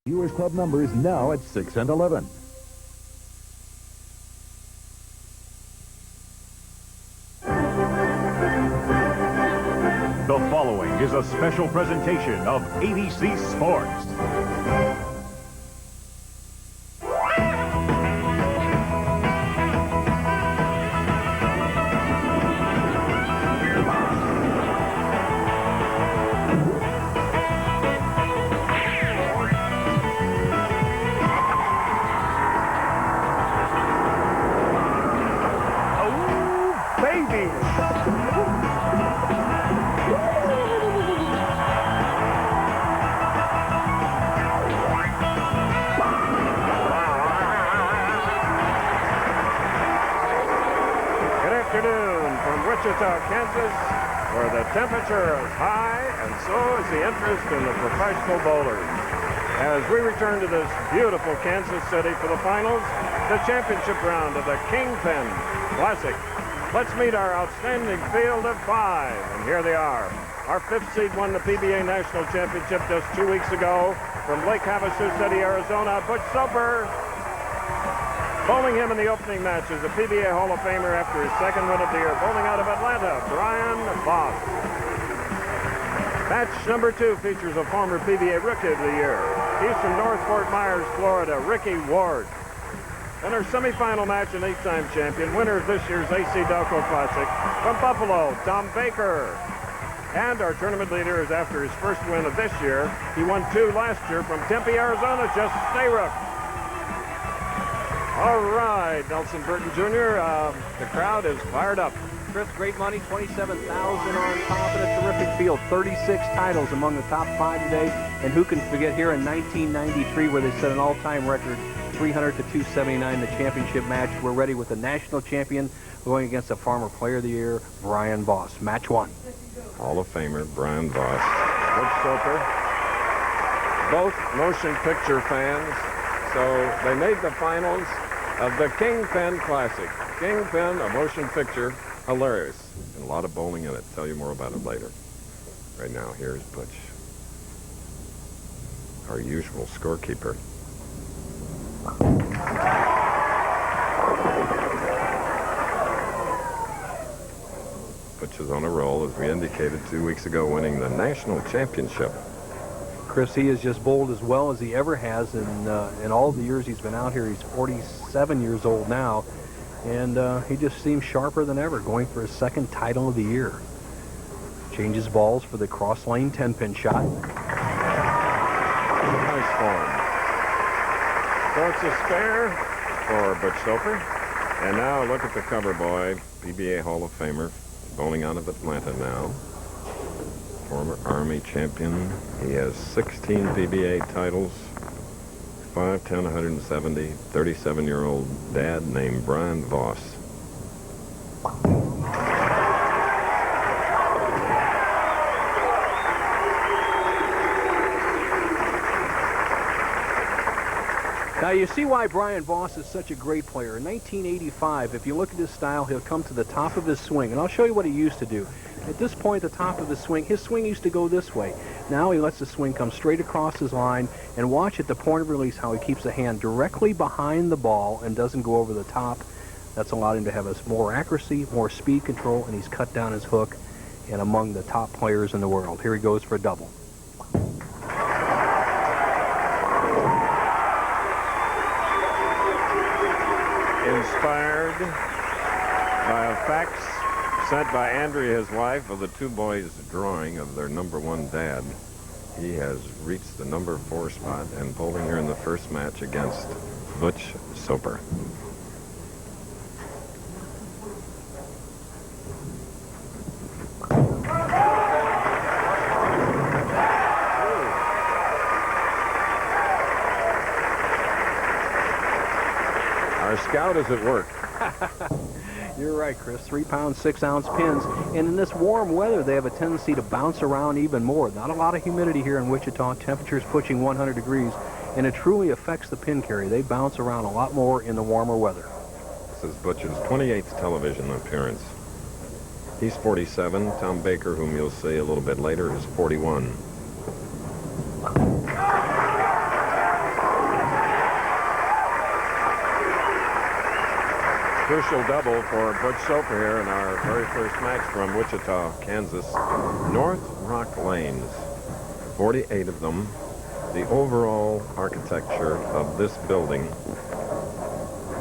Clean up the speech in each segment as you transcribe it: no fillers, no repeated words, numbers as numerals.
Viewers Club numbers now at 6 and 11. The following is a special presentation of ABC Sports. Wichita, Kansas, where the temperature is high and so is the interest in the professional bowlers. As we return to this beautiful Kansas City for the finals, the championship round of the Kingpin Classic. Let's meet our outstanding field of 5, and here they are. Our 5th seed won the PBA National Championship just 2 weeks ago from Lake Havasu City, Arizona, Butch Soper. Bowling him in the opening match is a PBA Hall of Famer after his 2nd win of the year. Bowling out of Atlanta, Brian Voss. Match number 2 features a former PBA Rookie of the Year. He's from North Fort Myers, Florida, Ricky Ward. And our semifinal match, an 8-time champion, winner of this year's AC Delco Classic, from Buffalo, Tom Baker. And our tournament leader is after his 1st win of this year. He won 2 last year from Tempe, Arizona, Jess Stayrook. All right, Nelson Burton Jr., the crowd is fired up. Chris, great money, $27,000 on top in a terrific field. 36 titles among the top 5 today. And who can forget here in 1993 where they set an all-time record, 300 to 279, the championship match. We're ready with the national champion going against the former player of the year, Brian Voss. Match 1. Hall of Famer Brian Voss. Butch Soper. Both motion picture fans. So they made the finals of the Kingpin Classic. Kingpin, a motion picture, hilarious. And a lot of bowling in it. Tell you more about it later. Right now, here's Butch, our usual scorekeeper. Butch is on a roll, as we indicated 2 weeks ago, winning the national championship. Chris, he has just bowled as well as he ever has in all the years he's been out here. He's 47 years old now, and he just seems sharper than ever, going for his 2nd title of the year. Changes balls for the cross lane 10-pin shot. Nice form. So it's a spare for Butch Soper. And now look at the cover boy, PBA Hall of Famer, bowling out of Atlanta now. Former Army champion. He has 16 PBA titles, 5'10", 170, 37-year-old dad named Brian Voss. Now you see why Brian Voss is such a great player. In 1985, if you look at his style, he'll come to the top of his swing, and I'll show you what he used to do. At this point, the top of his swing used to go this way. Now he lets the swing come straight across his line, and watch at the point of release how he keeps the hand directly behind the ball and doesn't go over the top. That's allowed him to have more accuracy, more speed control, and he's cut down his hook, and among the top players in the world. Here he goes for a double. Inspired by a fax sent by Andrea, his wife, of the 2 boys' drawing of their #1 dad. He has reached the #4 spot and bowling here in the 1st match against Butch Soper. Our scout is at work. You're right, Chris. 3-pound, 6-ounce pins. And in this warm weather, they have a tendency to bounce around even more. Not a lot of humidity here in Wichita. Temperatures pushing 100 degrees. And it truly affects the pin carry. They bounce around a lot more in the warmer weather. This is Butch's 28th television appearance. He's 47. Tom Baker, whom you'll see a little bit later, is 41. crucial double for Butch Soper here in our very first match from Wichita, Kansas. Northrock Lanes, 48 of them. The overall architecture of this building,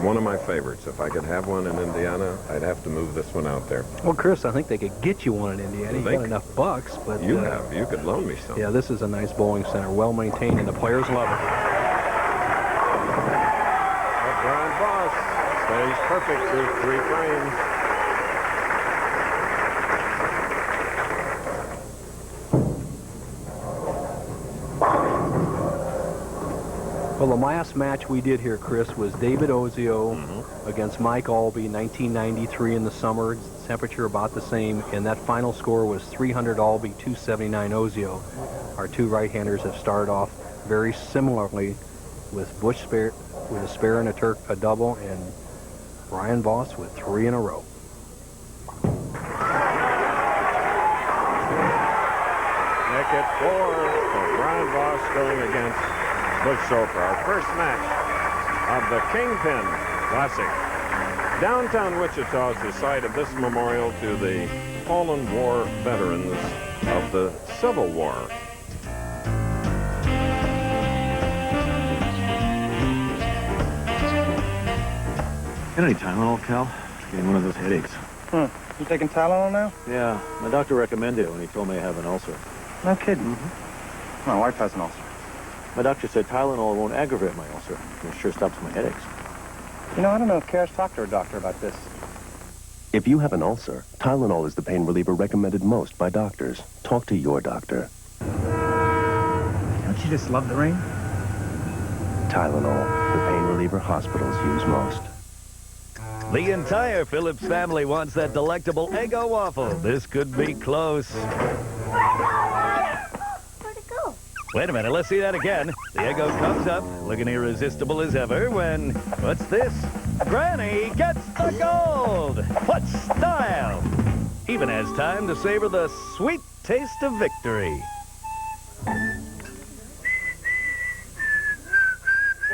one of my favorites. If I could have one in Indiana, I'd have to move this one out there. Well, Chris, I think they could get you one in Indiana. You got enough bucks, but you could loan me some. Yeah, this is a nice bowling center, well maintained, and the players love it. But Brian Voss stays perfect through 3 frames. Well, the last match we did here, Chris, was David Ozio against Mike Albee, 1993 in the summer. Temperature about the same, and that final score was 300 Albee, 279 Ozio. Our two right-handers have started off very similarly, with Butch with a spare and a double, and Brian Voss with 3 in a row. Nick at 4 for Brian Voss going against Butch Soper. Our first match of the Kingpin Classic. Downtown Wichita is the site of this memorial to the fallen war veterans of the Civil War. Got any Tylenol, Cal? Getting one of those headaches. You taking Tylenol now? Yeah, my doctor recommended it when he told me I have an ulcer. No kidding. My wife has an ulcer. My doctor said Tylenol won't aggravate my ulcer. It sure stops my headaches. You know, I don't know if Kara's talked to her doctor about this. If you have an ulcer, Tylenol is the pain reliever recommended most by doctors. Talk to your doctor. Don't you just love the rain? Tylenol, the pain reliever hospitals use most. The entire Phillips family wants that delectable Eggo waffle. This could be close. Where'd it go? Wait a minute, let's see that again. The Eggo comes up, looking irresistible as ever when, what's this? Granny gets the gold! What style! Even has time to savor the sweet taste of victory.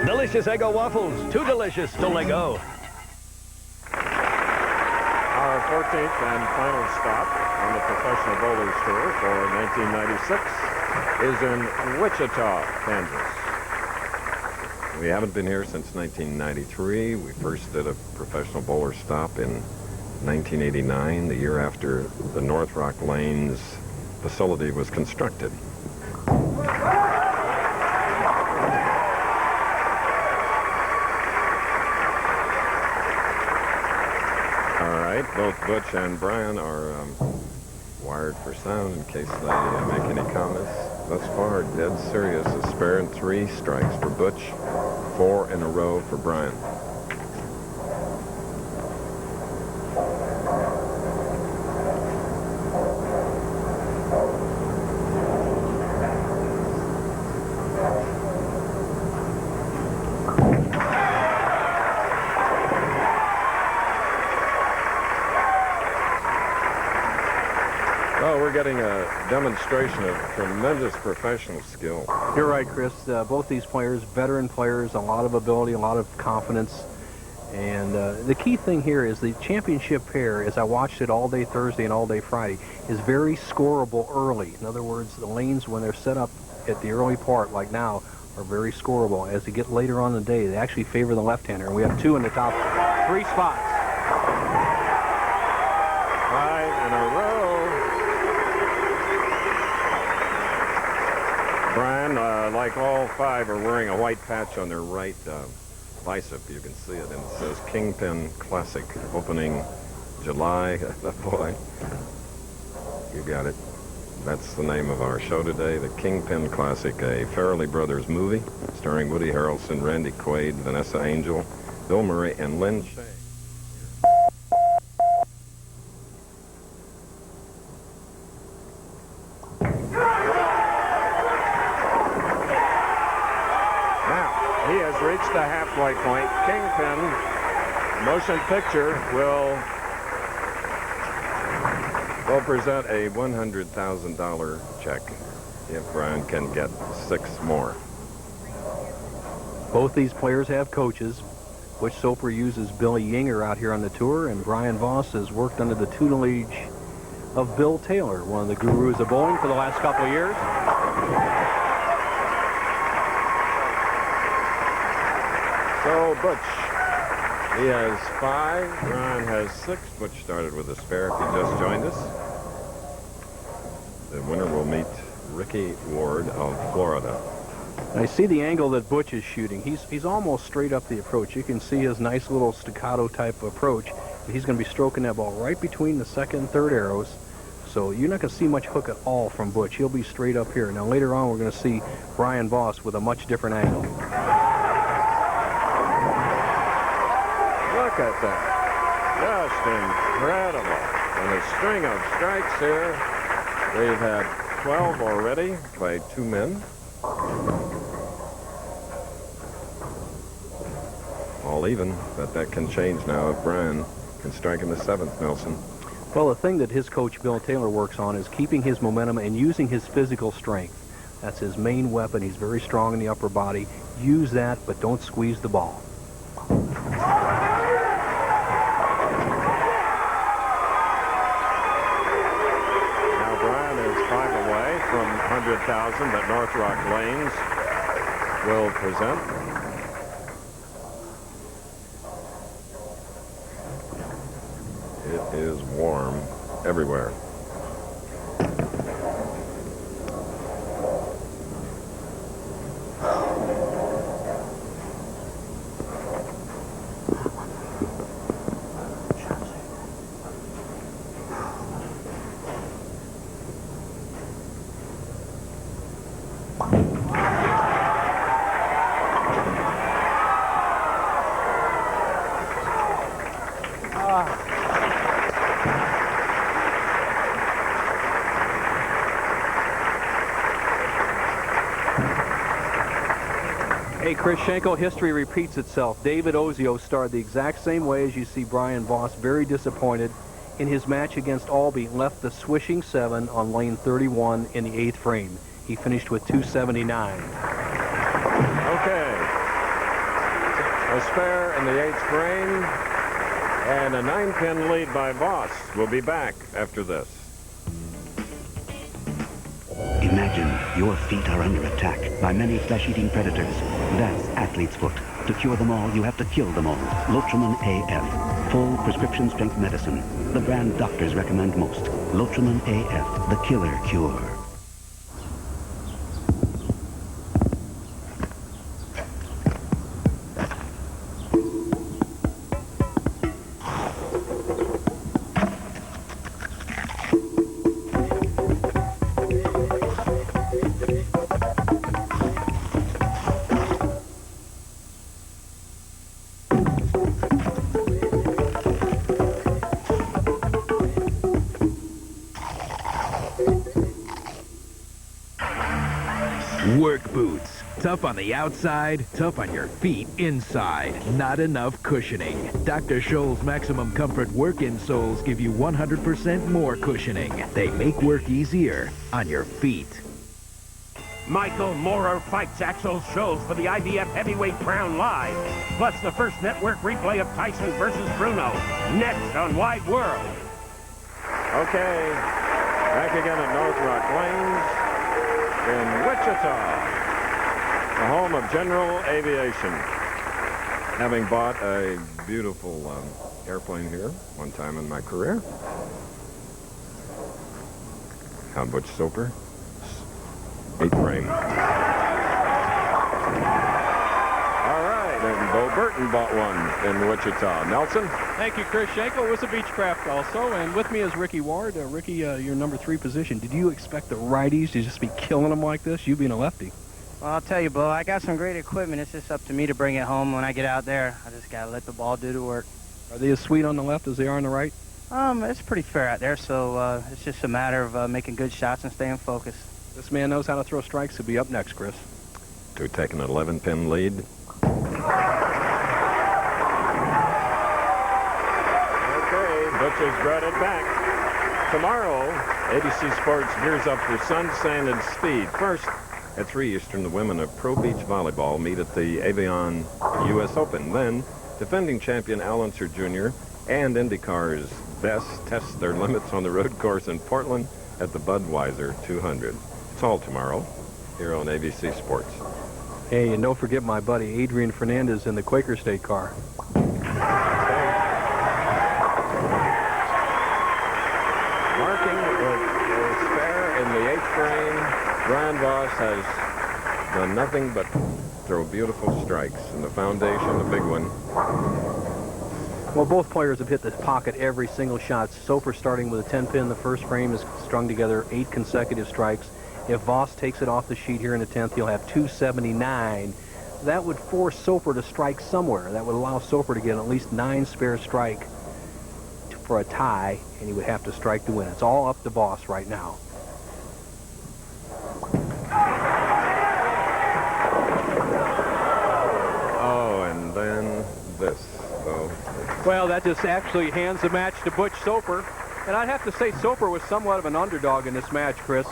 Delicious Eggo waffles, too delicious to let go. Our 14th and final stop on the Professional Bowlers Tour for 1996 is in Wichita, Kansas. We haven't been here since 1993. We first did a professional bowler stop in 1989, the year after the Northrock Lanes facility was constructed. Both Butch and Brian are wired for sound in case they make any comments. Thus far, dead serious. A spare and 3 strikes for Butch, 4 in a row for Brian. We're getting a demonstration of tremendous professional skill. You're right, Chris. Both these players, veteran players, a lot of ability, a lot of confidence. And the key thing here is the championship pair, as I watched it all day Thursday and all day Friday, is very scoreable early. In other words, the lanes, when they're set up at the early part, like now, are very scoreable. As they get later on in the day, they actually favor the left-hander. And we have 2 in the top 3 spots. 5 in a row. Brian, like all 5, are wearing a white patch on their right bicep. You can see it, and it says Kingpin Classic, opening July. Boy, you got it. That's the name of our show today, the Kingpin Classic, a Farrelly Brothers movie starring Woody Harrelson, Randy Quaid, Vanessa Angel, Bill Murray, and Lynn Shay. Reached the halfway point. Kingpin Motion Picture will present a $100,000 check if Brian can get 6 more. Both these players have coaches. Butch Soper uses Billy Yinger out here on the tour, and Brian Voss has worked under the tutelage of Bill Taylor, one of the gurus of bowling for the last couple of years. So Butch, he has 5, Brian has 6. Butch started with a spare if he just joined us. The winner will meet Ricky Ward of Florida. I see the angle that Butch is shooting. He's almost straight up the approach. You can see his nice little staccato type approach. He's going to be stroking that ball right between the second and third arrows. So you're not going to see much hook at all from Butch. He'll be straight up here. Now later on we're going to see Brian Voss with a much different angle. Look at that. Just incredible. And a string of strikes here. We've had 12 already by 2 men. All even, but that can change now if Brian can strike in the 7th, Nelson. Well, the thing that his coach Bill Taylor works on is keeping his momentum and using his physical strength. That's his main weapon. He's very strong in the upper body. Use that, but don't squeeze the ball. Now Brian is 5 away from 100,000 that Northrock Lanes will present. It is warm everywhere. Hey, Chris Schenkel, history repeats itself. David Ozio started the exact same way as you see Brian Voss, very disappointed. In his match against Albee, left the swishing 7 on lane 31 in the 8th frame. He finished with 279. Okay. A spare in the 8th frame and a 9-pin lead by Voss. We'll be back after this. Imagine your feet are under attack by many flesh-eating predators. That's athlete's foot. To cure them all, you have to kill them all. Lotrimin AF. Full prescription strength medicine. The brand doctors recommend most. Lotrimin AF, the killer cure. Work boots. Tough on the outside, tough on your feet inside. Not enough cushioning. Dr. Scholl's Maximum Comfort work insoles give you 100% more cushioning. They make work easier on your feet. Michael Moorer fights Axel Scholes for the IBF Heavyweight Crown live. Plus the first network replay of Tyson versus Bruno. Next on Wide World. Okay. Back again at Northrock Lanes in Wichita, the home of General Aviation. Having bought a beautiful airplane here one time in my career. How Butch Soper, 8th frame. All right, and Bo Burton bought one in Wichita. Nelson? Thank you, Chris Schenkel. It was a Beechcraft also, and with me is Ricky Ward. Ricky, your number 3 position. Did you expect the righties to just be killing them like this, you being a lefty? Well, I'll tell you, Bo, I got some great equipment. It's just up to me to bring it home when I get out there. I just got to let the ball do the work. Are they as sweet on the left as they are on the right? It's pretty fair out there, so it's just a matter of making good shots and staying focused. This man knows how to throw strikes. He'll be up next, Chris. To take an 11-pin lead. Okay, Butch has brought it back. Tomorrow, ABC Sports gears up for sun, sand, and speed. First, at 3 Eastern, the women of Pro Beach Volleyball meet at the Avion U.S. Open. Then, Defending champion Al Unser Jr. and IndyCar's Best test their limits on the road course in Portland at the Budweiser 200. It's all tomorrow here on ABC Sports. Hey, and don't forget my buddy Adrian Fernandez in the Quaker State car. Marking with spare in the 8th frame, Brian Voss has done nothing but throw beautiful strikes. And the foundation, the big one. Well, both players have hit the pocket every single shot. Soper starting with a 10-pin in the first frame has strung together 8 consecutive strikes. If Voss takes it off the sheet here in the 10th, he'll have 279. That would force Soper to strike somewhere. That would allow Soper to get at least 9 spare strike for a tie, and he would have to strike to win. It's all up to Voss right now. Oh, and then this. So. Well, that just actually hands the match to Butch Soper. And I'd have to say Soper was somewhat of an underdog in this match, Chris.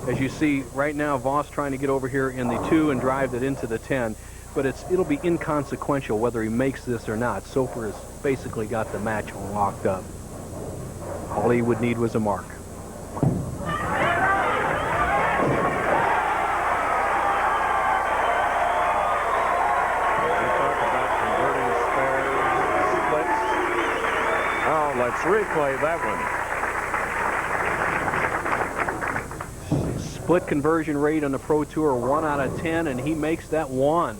As you see right now, Voss trying to get over here in the 2 and drive it into the 10. But it'll be inconsequential whether he makes this or not. Soper has basically got the match locked up. All he would need was a mark. Let's replay that one. Split conversion rate on the Pro Tour 1 out of 10, and he makes that 1.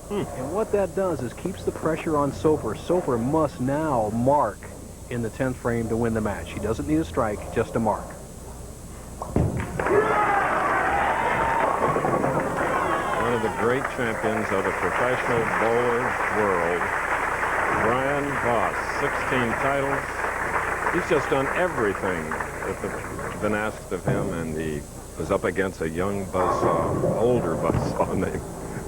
And what that does is keeps the pressure on Soper. Soper must now mark in the 10th frame to win the match. He doesn't need a strike, just a mark. One of the great champions of the professional bowler world, Brian Voss, 16 titles. He's just done everything that's been asked of him, and he was up against a young buzzsaw, older buzzsaw named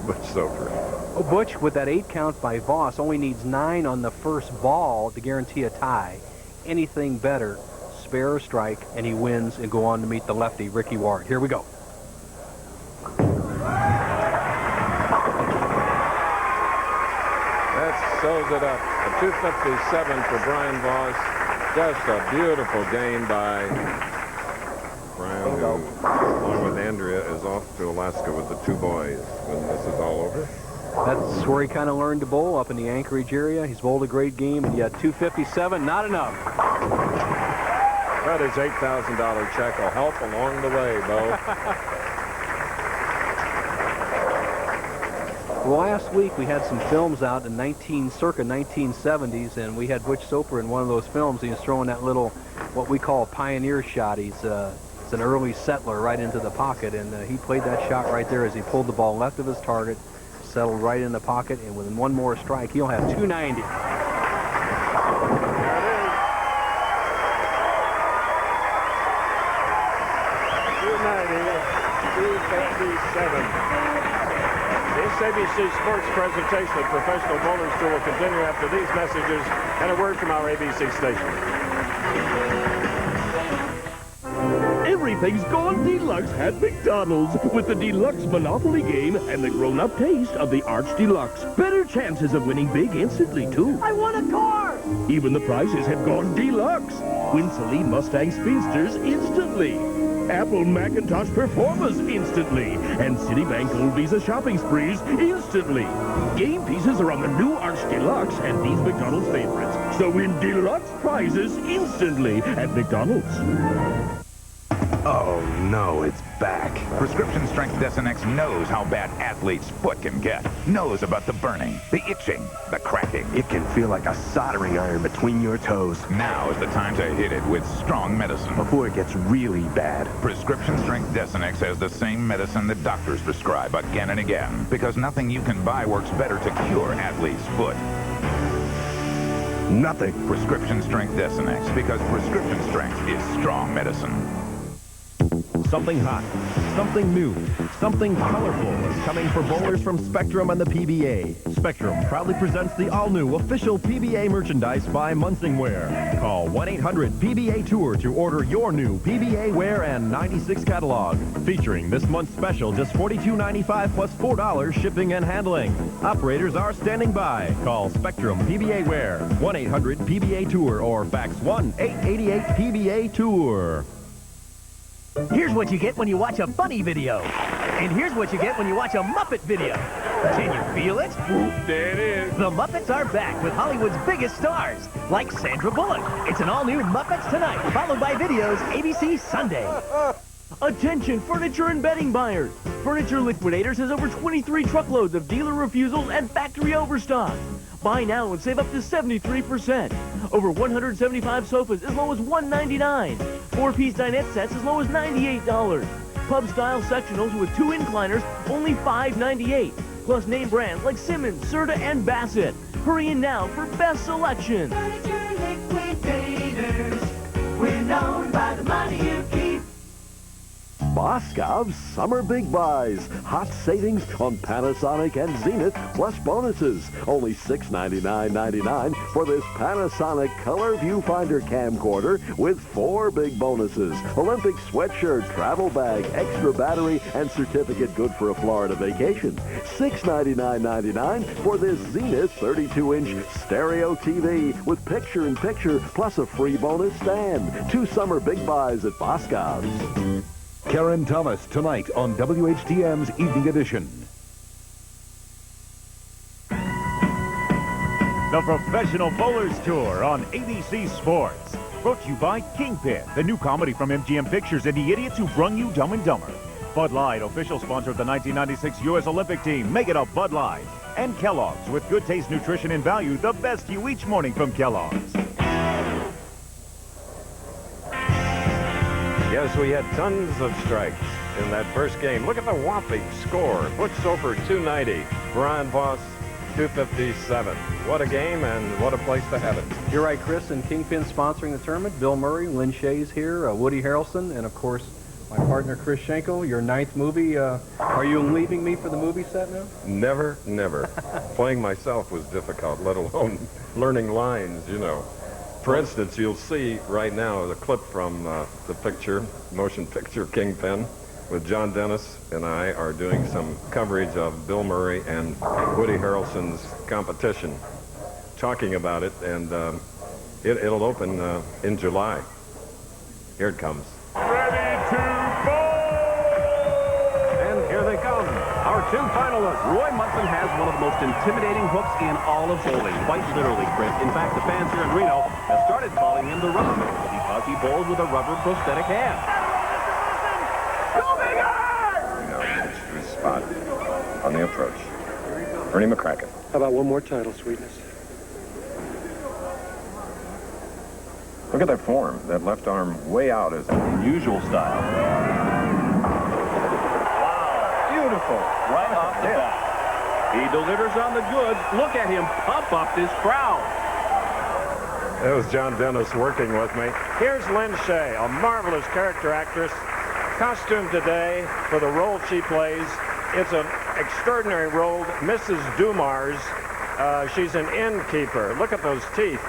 Butch Soper. Oh, Butch, with that 8 count by Voss, only needs 9 on the first ball to guarantee a tie. Anything better, spare or strike, and he wins and go on to meet the lefty, Ricky Ward. Here we go. Sews it up. A 257 for Brian Voss. Just a beautiful game by Brian, who, along with Andrea, is off to Alaska with the 2 boys when this is all over. That's where he kind of learned to bowl, up in the Anchorage area. He's bowled a great game, and yet 257, not enough. But his $8,000 check will help along the way, Bo. Last week we had some films out in circa 1970s, and we had Butch Soper in one of those films. He was throwing that little, what we call a pioneer shot. It's an early settler right into the pocket, and he played that shot right there as he pulled the ball left of his target, settled right in the pocket, and with 1 more strike, he'll have 290. There it is. 290, 257. This ABC Sports presentation of Professional Bowlers Tour will continue after these messages and a word from our ABC station. Everything's gone deluxe at McDonald's with the Deluxe Monopoly game and the grown-up taste of the Arch Deluxe. Better chances of winning big instantly, too. I want a car! Even the prices have gone deluxe. Win Celine Mustang Speedsters instantly. Apple Macintosh Performers instantly. And Citibank Gold Visa shopping sprees instantly. Game pieces are on the new Arch Deluxe and these McDonald's favorites. So win deluxe prizes instantly at McDonald's. Oh, no, it's back. Prescription Strength Desonex knows how bad athlete's foot can get. Knows about the burning, the itching, the cracking. It can feel like a soldering iron between your toes. Now is the time to hit it with strong medicine. Before it gets really bad. Prescription Strength Desonex has the same medicine that doctors prescribe again and again. Because nothing you can buy works better to cure athlete's foot. Nothing. Prescription Strength Desonex, because prescription strength is strong medicine. Something hot, something new, Something colorful is coming for bowlers from Spectrum and the PBA. Spectrum proudly presents the all-new official PBA merchandise by Munsingwear. Call 1-800-PBA-TOUR to order your new PBA Wear and 96 catalog. Featuring this month's special, just $42.95 plus $4 shipping and handling. Operators are standing by. Call Spectrum PBA Wear, 1-800-PBA-TOUR or fax 1-888-PBA-TOUR. Here's what you get when you watch a funny video. And here's what you get when you watch a Muppet video. Can you feel it? There it is. The Muppets are back with Hollywood's biggest stars, like Sandra Bullock. It's an all-new Muppets Tonight, followed by videos ABC Sunday. Attention, furniture and bedding buyers. Furniture Liquidators has over 23 truckloads of dealer refusals and factory overstock. Buy now and save up to 73%. Over 175 sofas as low as $199. 4-piece dinette sets as low as $98. Pub-style sectionals with 2 incliners, only $598. Plus name brands like Simmons, Serta, and Bassett. Hurry in now for best selection. Furniture Liquidators. We're known by the money you keep. Boscov's Summer Big Buys. Hot savings on Panasonic and Zenith, plus bonuses. Only $699.99 for this Panasonic Color Viewfinder camcorder with 4 big bonuses. Olympic sweatshirt, travel bag, extra battery, and certificate good for a Florida vacation. $699.99 for this Zenith 32-inch stereo TV with picture-in-picture, plus a free bonus stand. 2 Summer Big Buys at Boscov's. Karen Thomas tonight on WHTM's Evening Edition. The Professional Bowlers Tour on ABC Sports. Brought to you by Kingpin, the new comedy from MGM Pictures and the idiots who brung you Dumb and Dumber. Bud Light, official sponsor of the 1996 U.S. Olympic team. Make it a Bud Light. And Kellogg's, with good taste, nutrition, and value. The best you each morning from Kellogg's. Yes, we had tons of strikes in that first game. Look at the whopping score. Butch Soper, 290. Brian Voss, 257. What a game and what a place to have it. You're right, Chris, and Kingpin sponsoring the tournament. Bill Murray, Lynn Shays here, Woody Harrelson, and of course, my partner Chris Schenkel. Your 9th movie. Are you leaving me for the movie set now? Never, never. Playing myself was difficult, let alone learning lines, you know. For instance, you'll see right now the clip from the picture, motion picture Kingpin, with John Dennis and I are doing some coverage of Bill Murray and Woody Harrelson's competition, talking about it, and it'll open in July. Here it comes. Ready to bowl! And here they come, our 2 finalists. Roy Munson has one of the most intimidating hooks in all of bowling, quite literally, Chris. In fact, the fans here in Reno have started calling him the Rubber Man because he bowls with a rubber prosthetic hand. Go bigger! Pitch to his spot on the approach. Ernie McCracken. How about one more title, Sweetness? Look at that form. That left arm way out is unusual style. Beautiful. Right off the bat. He delivers on the goods. Look at him pump up this crowd. That was John Dennis working with me. Here's Lynn Shay, a marvelous character actress, costumed today for the role she plays. It's an extraordinary role, Mrs. Dumars. She's an innkeeper. Look at those teeth.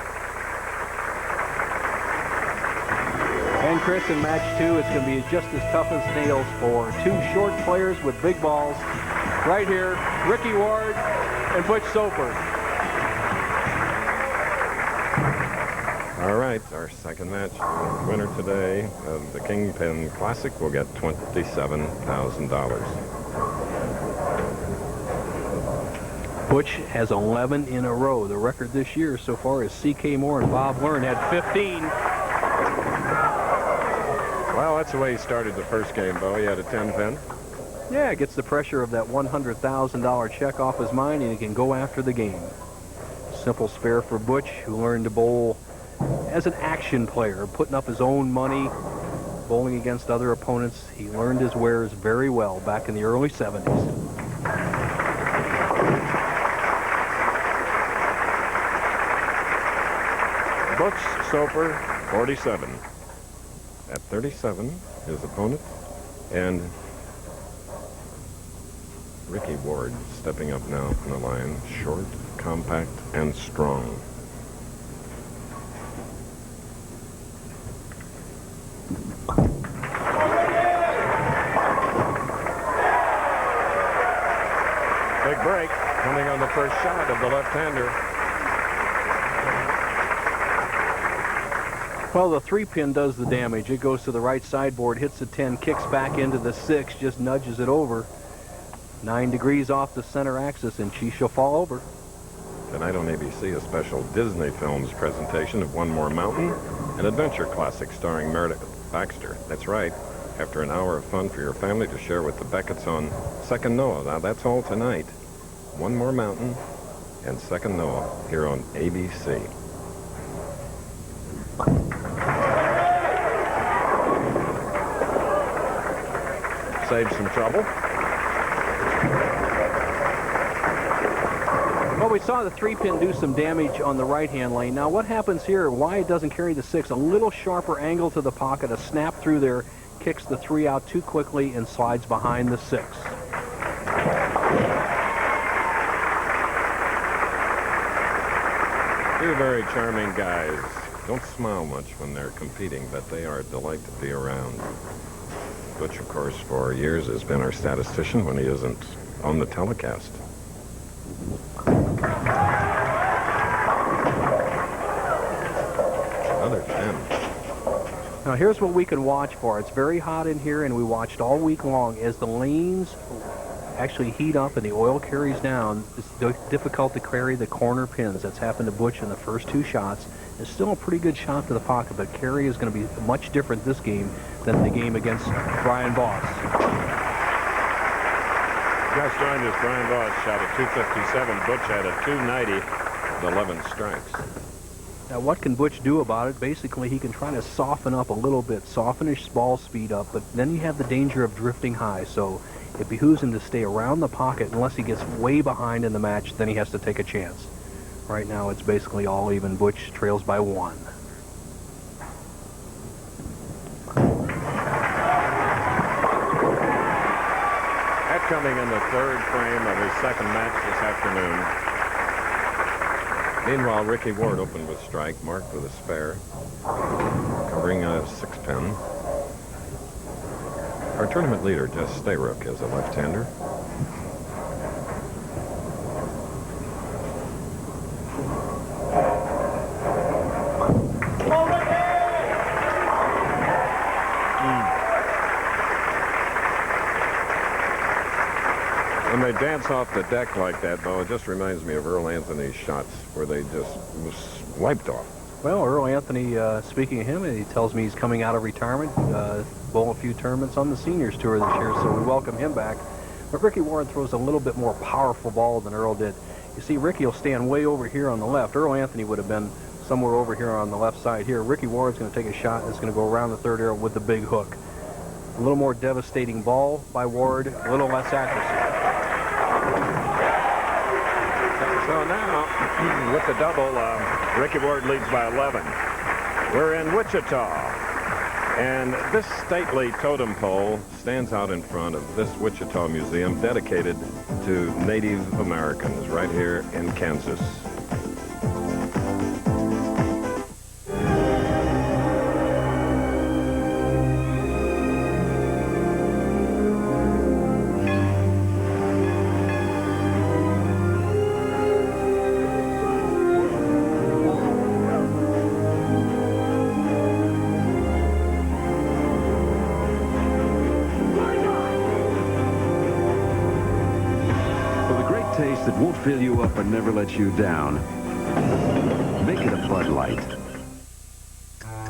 And Chris, in match 2, it's going to be just as tough as nails for 2 short players with big balls. Right here, Ricky Ward and Butch Soper. All right, our second match. Winner today of the Kingpin Classic will get $27,000. Butch has 11 in a row. The record this year so far is C.K. Moore and Bob Learn had 15. Well, that's the way he started the first game, Bo. He had a 10-pin. Yeah, it gets the pressure of that $100,000 check off his mind, and he can go after the game. Simple spare for Butch, who learned to bowl as an action player, putting up his own money, bowling against other opponents. He learned his wares very well back in the early 70s. Butch Soper, 47. At 37, his opponent, and Ricky Ward stepping up now from the line. Short, compact, and strong. Big break coming on the first shot of the left-hander. Well, the 3-pin does the damage. It goes to the right sideboard, hits the 10, kicks back into the 6, just nudges it over. 9 degrees off the center axis, and she shall fall over. Tonight on ABC, a special Disney Films presentation of One More Mountain, an adventure classic starring Meredith Baxter. That's right. After an hour of fun for your family to share with the Becketts on Second Noah. Now, that's all tonight. One More Mountain and Second Noah here on ABC. Saved some trouble. Well, we saw the 3-pin do some damage on the right-hand lane. Now, what happens here, why it doesn't carry the 6, a little sharper angle to the pocket, a snap through there, kicks the 3 out too quickly and slides behind the 6. Two very charming guys. Don't smile much when they're competing, but they are a delight to be around. Butch, of course, for years has been our statistician when he isn't on the telecast. Another 10. Now, here's what we can watch for. It's very hot in here, and we watched all week long. As the lanes actually heat up and the oil carries down, it's difficult to carry the corner pins. That's happened to Butch in the first 2 shots. It's still a pretty good shot to the pocket, but carry is going to be much different this game than the game against Brian Voss. Just joined us, Brian Voss shot a .257. Butch had a .290 with 11 strikes. Now, what can Butch do about it? Basically, he can try to soften up a little bit, soften his ball speed up, but then you have the danger of drifting high, so it behooves him to stay around the pocket. Unless he gets way behind in the match, then he has to take a chance. Right now, it's basically all even. Butch trails by 1. That coming in the 3rd frame of his 2nd match this afternoon. Meanwhile, Ricky Ward opened with strike, marked with a spare, covering a 6-pin. Our tournament leader, Jess Stayrook, is a left-hander. When they dance off the deck like that, though, it just reminds me of Earl Anthony's shots where they just was wiped off. Well, Earl Anthony, speaking of him, he tells me he's coming out of retirement, bowled a few tournaments on the Seniors Tour this year, so we welcome him back. But Ricky Ward throws a little bit more powerful ball than Earl did. You see, Ricky will stand way over here on the left. Earl Anthony would have been somewhere over here on the left side here. Ricky Ward's going to take a shot that's going to go around the 3rd arrow with the big hook. A little more devastating ball by Ward, a little less accuracy. So now, with the double, Ricky Ward leads by 11. We're in Wichita, and this stately totem pole stands out in front of this Wichita museum dedicated to Native Americans right here in Kansas. Taste that won't fill you up and never let you down. Make it a Bud Light.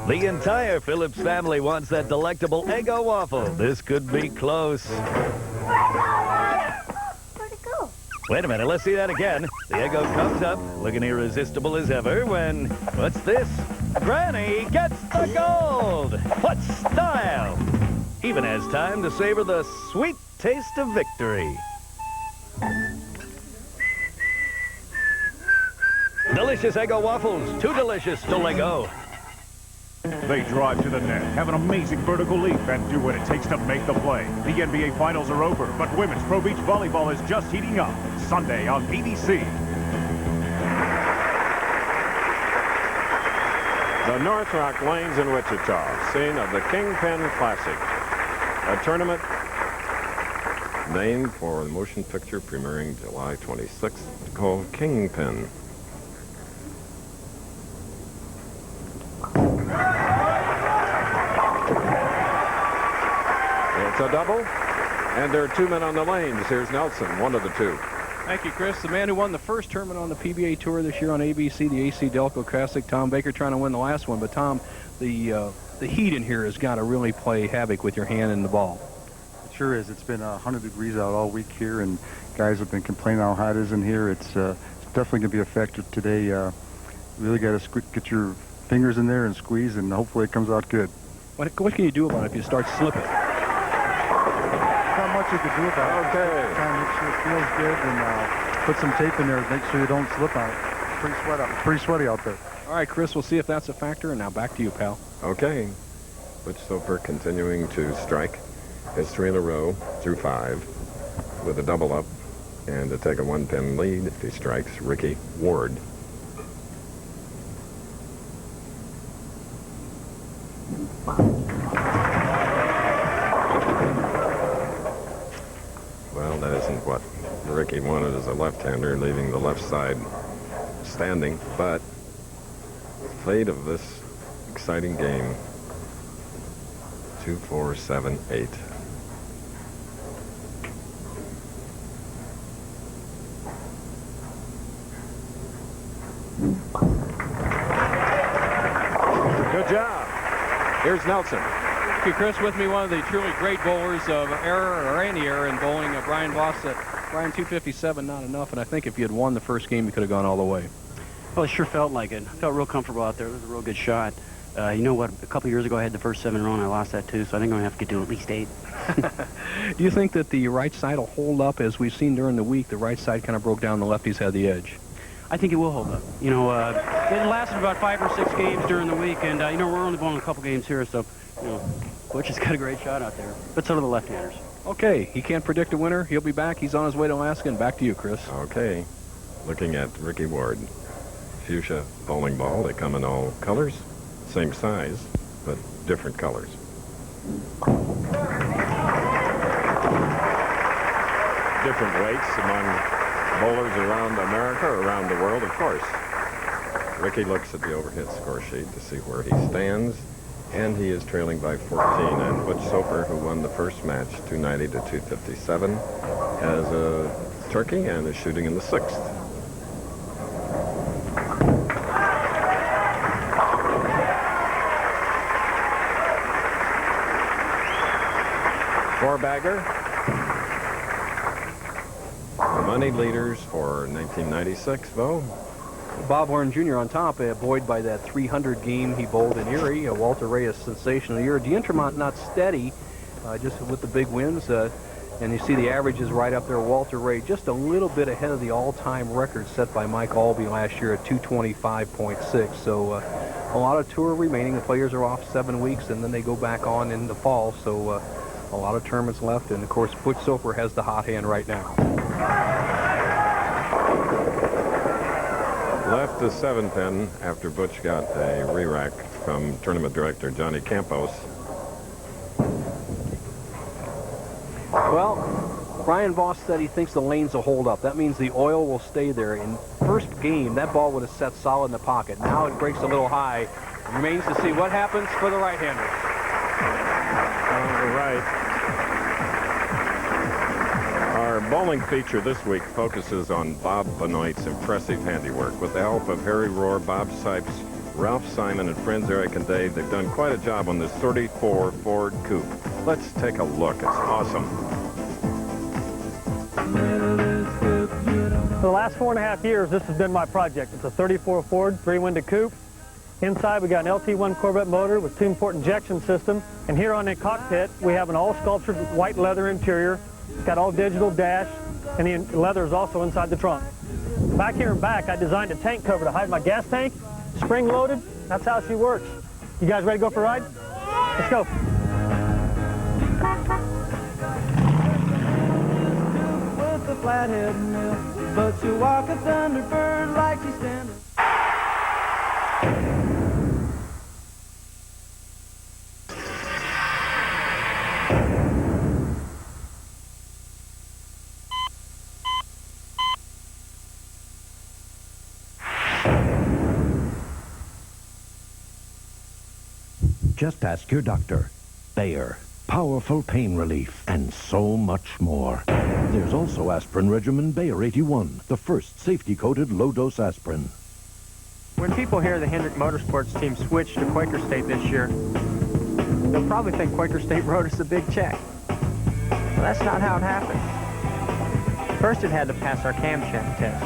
The entire Phillips family wants that delectable Eggo waffle. This could be close. Where'd it go? Wait a minute, let's see that again. The Eggo comes up, looking irresistible as ever when, what's this? Granny gets the gold! What style! Even has time to savor the sweet taste of victory. Delicious Eggo waffles, too delicious to let go. They drive to the net, have an amazing vertical leap, and do what it takes to make the play. The NBA Finals are over, but women's pro beach volleyball is just heating up. Sunday on ABC. The Northrock Lanes in Wichita, scene of the Kingpin Classic, a tournament named for the motion picture premiering July 26th called Kingpin. It's a double, and there are two men on the lanes. Here's Nelson, one of the two. Thank you, Chris. The man who won the first tournament on the PBA Tour this year on ABC, the AC Delco Classic, Tom Baker, trying to win the last one. But, Tom, the heat in here has got to really play havoc with your hand and the ball. It sure is. It's been 100 degrees out all week here, and guys have been complaining how hot it is in here. It's definitely going to be effective today. You really got to get your fingers in there and squeeze, and hopefully it comes out good. What can you do about it if you start slipping? Not much you can do about it. Okay. Try and make sure it feels good, and put some tape in there to make sure you don't slip on it. It's pretty sweaty out there. All right, Chris, we'll see if that's a factor. And now back to you, pal. Okay. Butch Soper continuing to strike his 3 in a row through 5 with a double up, and to take a 1-pin lead if he strikes Ricky Ward. Well, that isn't what Ricky wanted as a left-hander, leaving the left side standing, but the fate of this exciting game, 2, 4, 7, 8. Good job. Here's Nelson. Thank you, Chris. With me, one of the truly great bowlers of error or any error in bowling, Brian Voss. Brian, 257, not enough, and I think if you had won the first game, you could have gone all the way. Well, it sure felt like it. I felt real comfortable out there. It was a real good shot. You know what? A couple years ago, I had the first 7 in a row, and I lost that too, so I think I'm going to have to get to at least 8. Do you think that the right side will hold up? As we've seen during the week, the right side kind of broke down, the lefties had the edge. I think it will hold up. You know, it lasted about 5 or 6 games during the week, and, you know, we're only bowling a couple games here, so, you know, Butch has got a great shot out there. But so do the left-handers. Okay, he can't predict a winner. He'll be back. He's on his way to Alaska, and back to you, Chris. Okay. Looking at Ricky Ward. Fuchsia bowling ball. They come in all colors. Same size, but different colors. Different weights among bowlers around America or around the world, of course. Ricky looks at the overhead score sheet to see where he stands, and he is trailing by 14. And Butch Soper, who won the first match, 290 to 257, has a turkey and is shooting in the 6th. Four-bagger. The money leaders for 1996, though. Bob Warren Jr. on top, buoyed by that 300 game he bowled in Erie. Walter Reyes, sensation of the year. D'Entremont not steady, just with the big wins. And you see the average is right up there. Walter Ray just a little bit ahead of the all-time record set by Mike Albee last year at 225.6. So a lot of tour remaining. The players are off 7 weeks, and then they go back on in the fall. So a lot of tournaments left. And, of course, Butch Soper has the hot hand right now. Left the 7-pin after Butch got a re-rack from tournament director Johnny Campos. Well, Brian Voss said he thinks the lanes will hold up. That means the oil will stay there. In first game, that ball would have set solid in the pocket. Now it breaks a little high. It remains to see what happens for the right-handers. All right. Our bowling feature this week focuses on Bob Benoit's impressive handiwork. With the help of Harry Rohr, Bob Sipes, Ralph Simon, and friends Eric and Dave, they've done quite a job on this 34 Ford Coupe. Let's take a look. It's awesome. For the last 4.5 years, this has been my project. It's a 34 Ford 3-window coupe. Inside, we got an LT1 Corvette motor with 2-port injection system. And here on the cockpit, we have an all-sculptured white leather interior. It's got all digital dash, and the leather is also inside the trunk. Back here in back, I designed a tank cover to hide my gas tank. Spring-loaded, that's how she works. You guys ready to go for a ride? Let's go. With the flathead mill, but she'll walk a Thunderbird like she's standing. Just ask your doctor. Bayer. Powerful pain relief, and so much more. There's also aspirin regimen Bayer 81, the first safety-coated low-dose aspirin. When people hear the Hendrick Motorsports team switch to Quaker State this year, they'll probably think Quaker State wrote us a big check. Well, that's not how it happened. First it had to pass our camshaft test.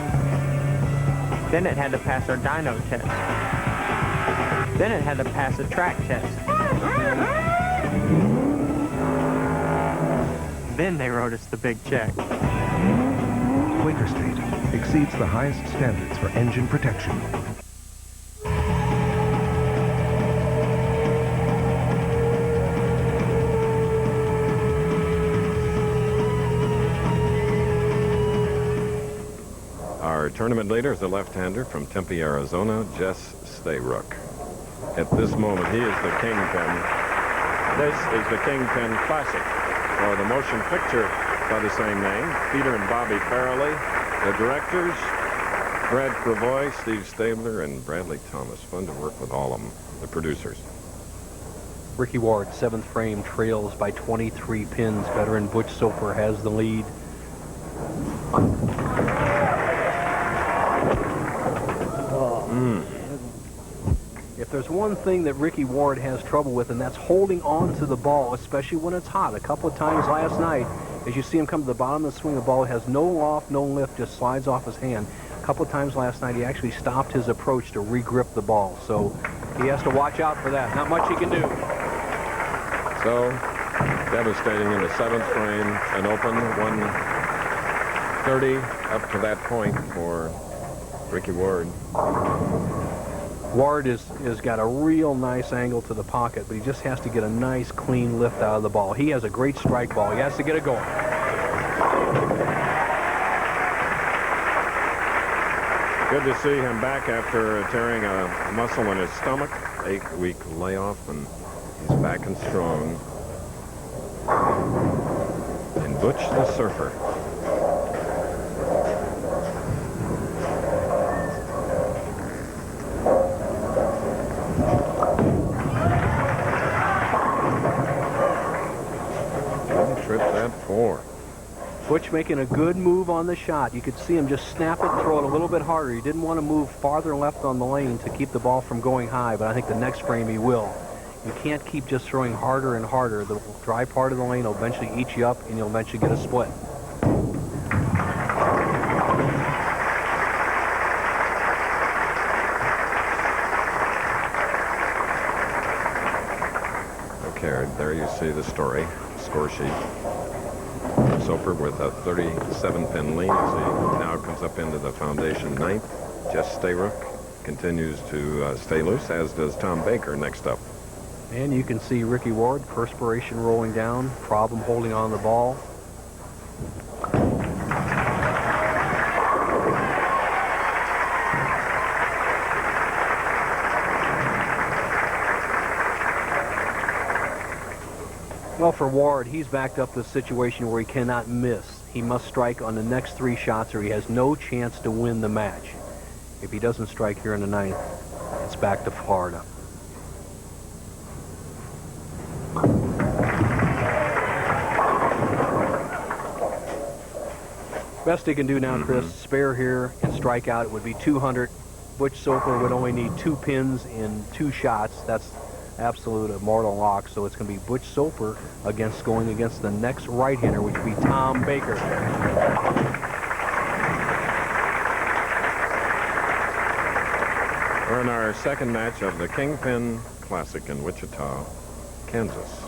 Then it had to pass our dyno test. Then it had to pass a track test. Then they wrote us the big check. Quaker State exceeds the highest standards for engine protection. Our tournament leader is the left-hander from Tempe, Arizona, Jess Stayrook. At this moment, he is the Kingpin. This is the Kingpin Classic, or the motion picture by the same name. Peter and Bobby Farrelly, the directors, Brad Cravoy, Steve Stabler, and Bradley Thomas. Fun to work with all of them, the producers. Ricky Ward, 7th frame, trails by 23 pins. Veteran Butch Soper has the lead. If there's one thing that Ricky Ward has trouble with, and that's holding on to the ball, especially when it's hot. A couple of times last night, as you see him come to the bottom of the swing, the ball has no loft, no lift, just slides off his hand. A couple of times last night, he actually stopped his approach to re-grip the ball. So he has to watch out for that. Not much he can do. So, devastating in the 7th frame, an open 130 up to that point for Ricky Ward. Ward has got a real nice angle to the pocket, but he just has to get a nice, clean lift out of the ball. He has a great strike ball. He has to get it going. Good to see him back after tearing a muscle in his stomach. 8-week layoff, and he's back and strong. And Butch the Surfer. Trip that 4. Butch making a good move on the shot. You could see him just snap it and throw it a little bit harder. He didn't want to move farther left on the lane to keep the ball from going high, but I think the next frame he will. You can't keep just throwing harder and harder. The dry part of the lane will eventually eat you up, and you'll eventually get a split. Okay, there you see the score sheet. Soper with a 37-pin lead as he now comes up into the foundation 9th. Jess Stayrook continues to stay loose, as does Tom Baker next up. And you can see Ricky Ward, perspiration rolling down, problem holding on the ball. Well, for Ward, he's backed up to a situation where he cannot miss. He must strike on the next 3 shots or he has no chance to win the match. If he doesn't strike here in the 9th, it's back to Florida. Best he can do now, Chris, spare here and strike out. It would be 200. Butch Soper would only need 2 pins in 2 shots. That's absolute immortal lock. So it's going to be Butch Soper going against the next right-hander, which would be Tom Baker. We're in our second match of the Kingpin Classic in Wichita, Kansas.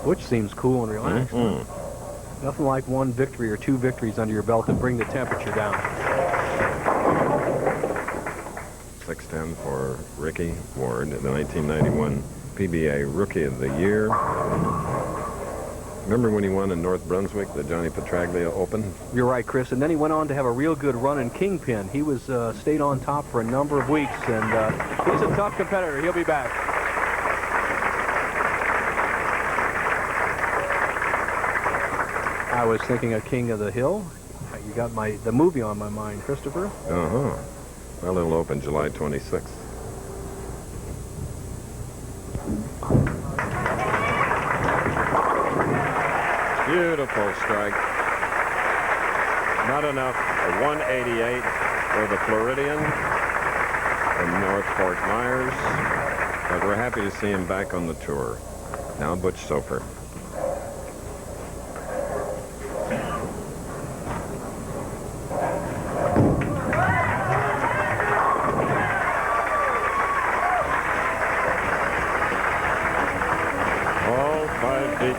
Butch seems cool and relaxed. Nothing like 1 victory or 2 victories under your belt to bring the temperature down. 610 for Ricky Ward, the 1991 PBA Rookie of the Year. Remember when he won in North Brunswick, the Johnny Petraglia Open? You're right, Chris. And then he went on to have a real good run in Kingpin. He was stayed on top for a number of weeks, and he's a tough competitor. He'll be back. I was thinking of King of the Hill. You got the movie on my mind, Christopher. Uh-huh. Well, it'll open July 26th. Beautiful strike. Not enough. A 188 for the Floridian from North Fort Myers. But we're happy to see him back on the tour. Now Butch Soper.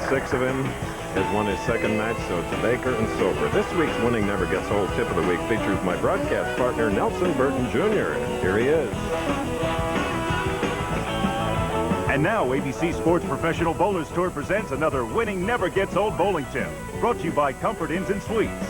Six of him has won his second match, so it's Baker and Soper. This week's Winning Never Gets Old Tip of the Week features my broadcast partner, Nelson Burton Jr. Here he is. And now, ABC Sports Professional Bowlers Tour presents another Winning Never Gets Old bowling tip. Brought to you by Comfort Inns and Suites.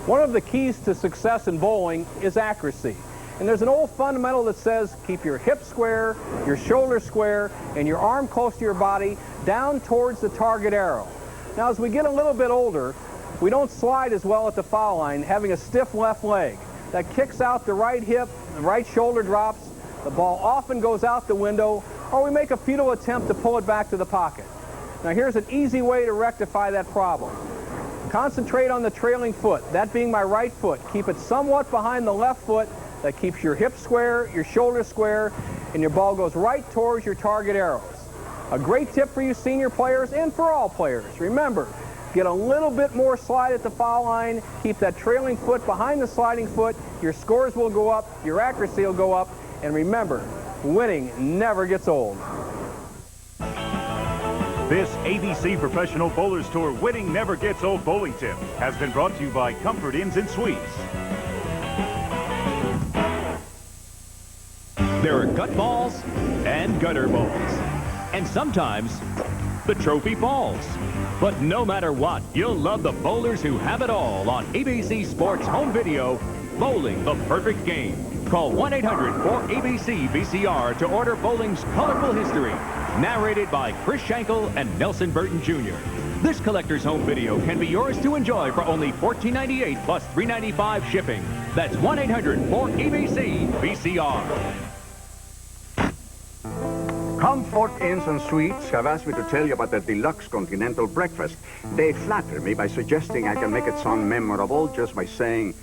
One of the keys to success in bowling is accuracy. And there's an old fundamental that says keep your hips square, your shoulders square, and your arm close to your body down towards the target arrow. Now, as we get a little bit older, we don't slide as well at the foul line, having a stiff left leg. That kicks out the right hip, the right shoulder drops, the ball often goes out the window, or we make a futile attempt to pull it back to the pocket. Now, here's an easy way to rectify that problem. Concentrate on the trailing foot, that being my right foot. Keep it somewhat behind the left foot. That keeps your hips square, your shoulders square, and your ball goes right towards your target arrows. A great tip for you senior players and for all players. Remember, get a little bit more slide at the foul line, keep that trailing foot behind the sliding foot, your scores will go up, your accuracy will go up, and remember, winning never gets old. This ABC Professional Bowlers Tour Winning Never Gets Old bowling tip has been brought to you by Comfort Inns and Suites. There are gut balls and gutter balls. And sometimes, the trophy falls. But no matter what, you'll love the bowlers who have it all on ABC Sports Home Video, Bowling the Perfect Game. Call 1-800-4ABC-VCR to order bowling's colorful history. Narrated by Chris Schenkel and Nelson Burton Jr. This collector's home video can be yours to enjoy for only $14.98 plus $3.95 shipping. That's 1-800-4ABC-VCR. Comfort Inns and Suites have asked me to tell you about the deluxe continental breakfast. They flatter me by suggesting I can make it sound memorable just by saying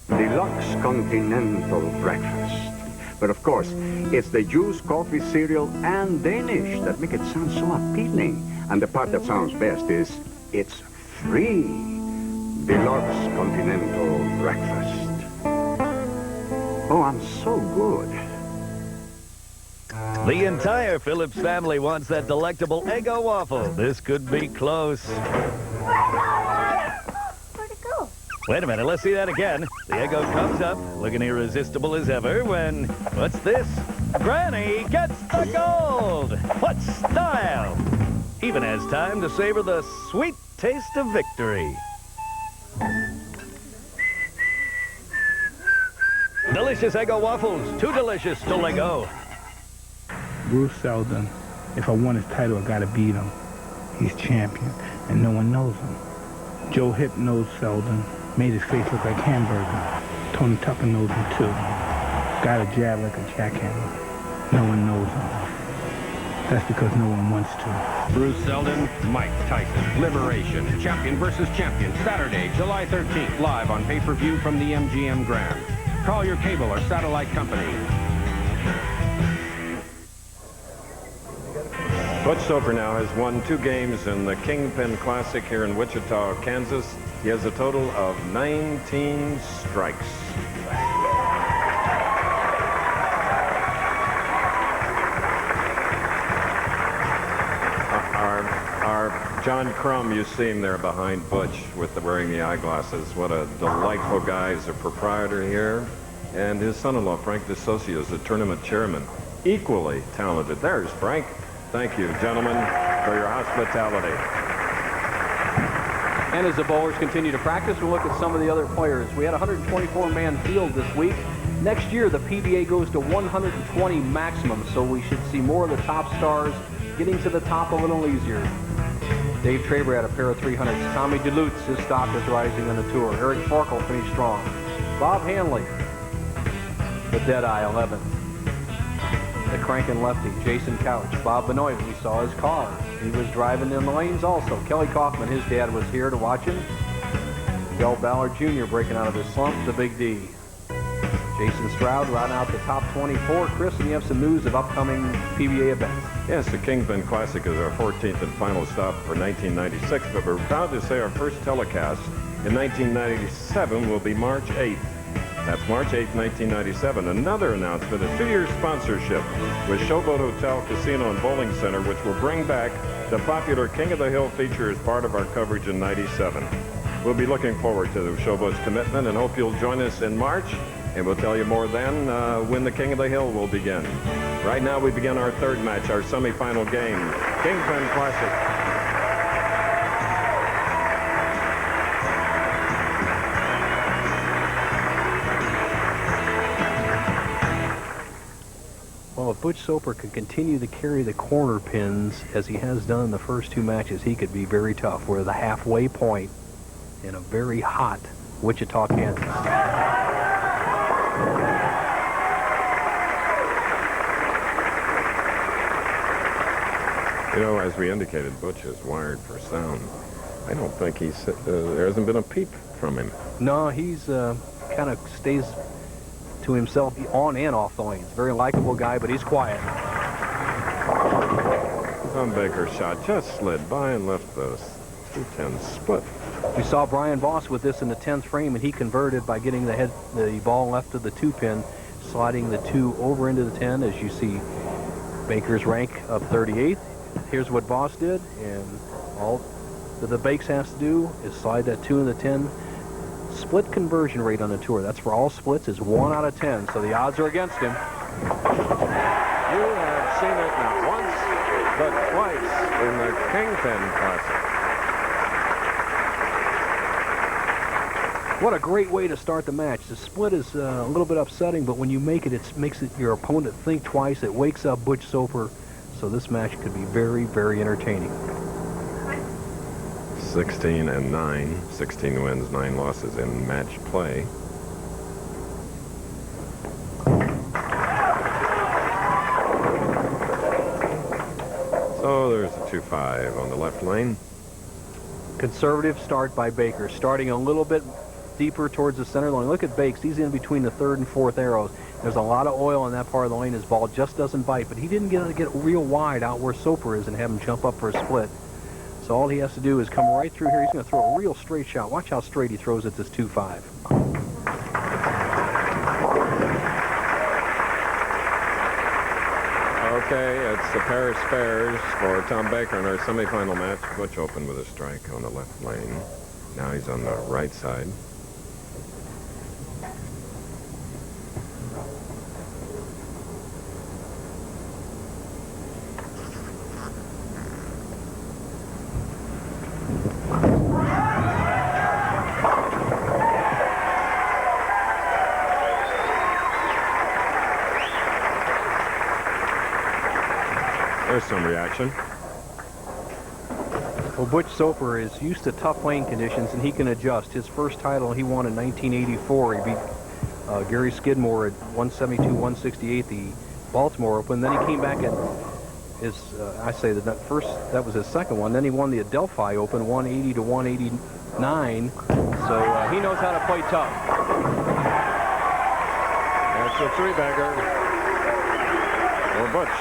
deluxe continental breakfast. But of course, it's the juice, coffee, cereal, and Danish that make it sound so appealing. And the part that sounds best is it's free. Deluxe continental breakfast. Oh, I'm so good. The entire Phillips family wants that delectable Eggo waffle. This could be close. Where'd it go? Wait a minute, let's see that again. The Eggo comes up, looking irresistible as ever when, what's this? Granny gets the gold! What style! Even has time to savor the sweet taste of victory. Delicious Eggo waffles, too delicious to let go. Bruce Seldon, if I won his title, I gotta beat him. He's champion, and no one knows him. Joe Hip knows Seldon, made his face look like hamburger. Tony Tucker knows him too. Got a jab like a jackhammer. No one knows him. That's because no one wants to. Bruce Seldon, Mike Tyson, Liberation, champion versus champion, Saturday, July 13th, live on pay-per-view from the MGM Grand. Call your cable or satellite company. Butch Soper now has won 2 games in the Kingpin Classic here in Wichita, Kansas. He has a total of 19 strikes. Our John Crum, you see him there behind Butch wearing the eyeglasses. What a delightful guy. He's a proprietor here. And his son-in-law, Frank DeSocio, is the tournament chairman. Equally talented. There's Frank. Thank you, gentlemen, for your hospitality. And as the bowlers continue to practice, we'll look at some of the other players. We had a 124-man field this week. Next year, the PBA goes to 120 maximum, so we should see more of the top stars getting to the top a little easier. Dave Traber had a pair of 300s. Tommy DeLutz, his stock is rising on the tour. Eric Forkel finished strong. Bob Hanley, the Deadeye 11th. The cranking lefty, Jason Couch. Bob Benoit, we saw his car. He was driving in the lanes also. Kelly Kaufman, his dad was here to watch him. Del Ballard Jr. breaking out of his slump, the Big D. Jason Stroud rounding out the top 24. Chris, and you have some news of upcoming PBA events. Yes, the Kingpin Classic is our 14th and final stop for 1996, but we're proud to say our first telecast in 1997 will be March 8th. That's March 8th, 1997. Another announcement, a 2-year sponsorship with Showboat Hotel, Casino, and Bowling Center, which will bring back the popular King of the Hill feature as part of our coverage in 97. We'll be looking forward to the Showboat's commitment and hope you'll join us in March, and we'll tell you more then when the King of the Hill will begin. Right now we begin our third match, our semifinal game, Kingpin Classic. Well, if Butch Soper could continue to carry the corner pins as he has done in the first 2 matches, he could be very tough. We're the halfway point in a very hot Wichita, Kansas. You know, as we indicated, Butch is wired for sound. I don't think there hasn't been a peep from him. No, he's kind of stays to himself on and off the lanes. Very likable guy, but he's quiet. Tom Baker's shot just slid by and left the 210 split. We saw Brian Voss with this in the 10th frame, and he converted by getting the ball left of the 2-pin, sliding the 2 over into the 10, as you see Baker's rank up 38th. Here's what Voss did, and all that the Bakes has to do is slide that 2 in the 10. Split conversion rate on the tour, that's for all splits, is 1 out of 10, so the odds are against him. You have seen it not once, but twice in the Kingpin Classic. What a great way to start the match. The split is a little bit upsetting, but when you make it, it makes your opponent think twice. It wakes up Butch Soper, so this match could be very, very entertaining. 16-9, 16 wins, 9 losses in match play. So there's a 2-5 on the left lane. Conservative start by Baker, starting a little bit deeper towards the center line. Look at Bakes. He's in between the 3rd and 4th arrows. There's a lot of oil in that part of the lane. His ball just doesn't bite, but he didn't get real wide out where Soper is and have him jump up for a split. So all he has to do is come right through here. He's going to throw a real straight shot. Watch how straight he throws at this 2-5. Okay, it's a pair of spares for Tom Baker in our semifinal match. Butch opened with a strike on the left lane. Now he's on the right side. There's some reaction. Well, Butch Soper is used to tough lane conditions, and he can adjust. His first title he won in 1984. He beat Gary Skidmore at 172-168, the Baltimore Open. Then he came back at his, that was his second one. Then he won the Adelphi Open, 180-189. So he knows how to play tough. That's a 3-bagger for Butch.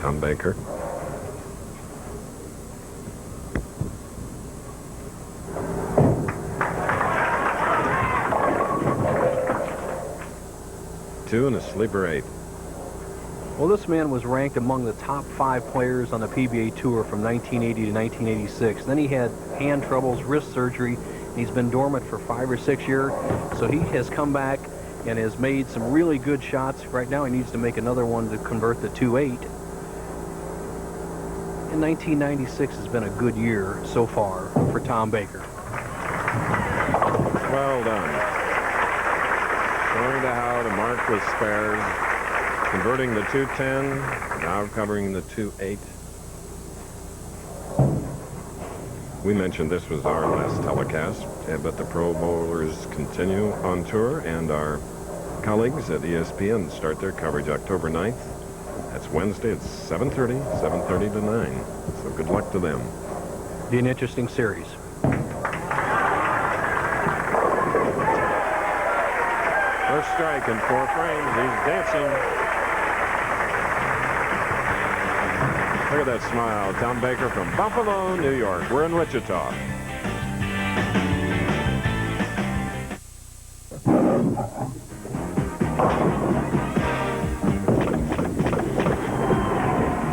Tom Baker. 2 and a sleeper 8. Well, this man was ranked among the top 5 players on the PBA Tour from 1980 to 1986. Then he had hand troubles, wrist surgery, and he's been dormant for 5 or 6 years. So he has come back and has made some really good shots. Right now he needs to make another one to convert the 2-8. And 1996 has been a good year so far for Tom Baker. Well done. Showing to how to mark with spares. Converting the 210, now covering the 2-8. We mentioned this was our last telecast, but the Pro Bowlers continue on tour, and our colleagues at ESPN start their coverage October 9th. That's Wednesday at 7:30 to 9. So good luck to them. Be an interesting series. First strike in 4 frames. He's dancing. Look at that smile. Tom Baker from Buffalo, New York. We're in Wichita.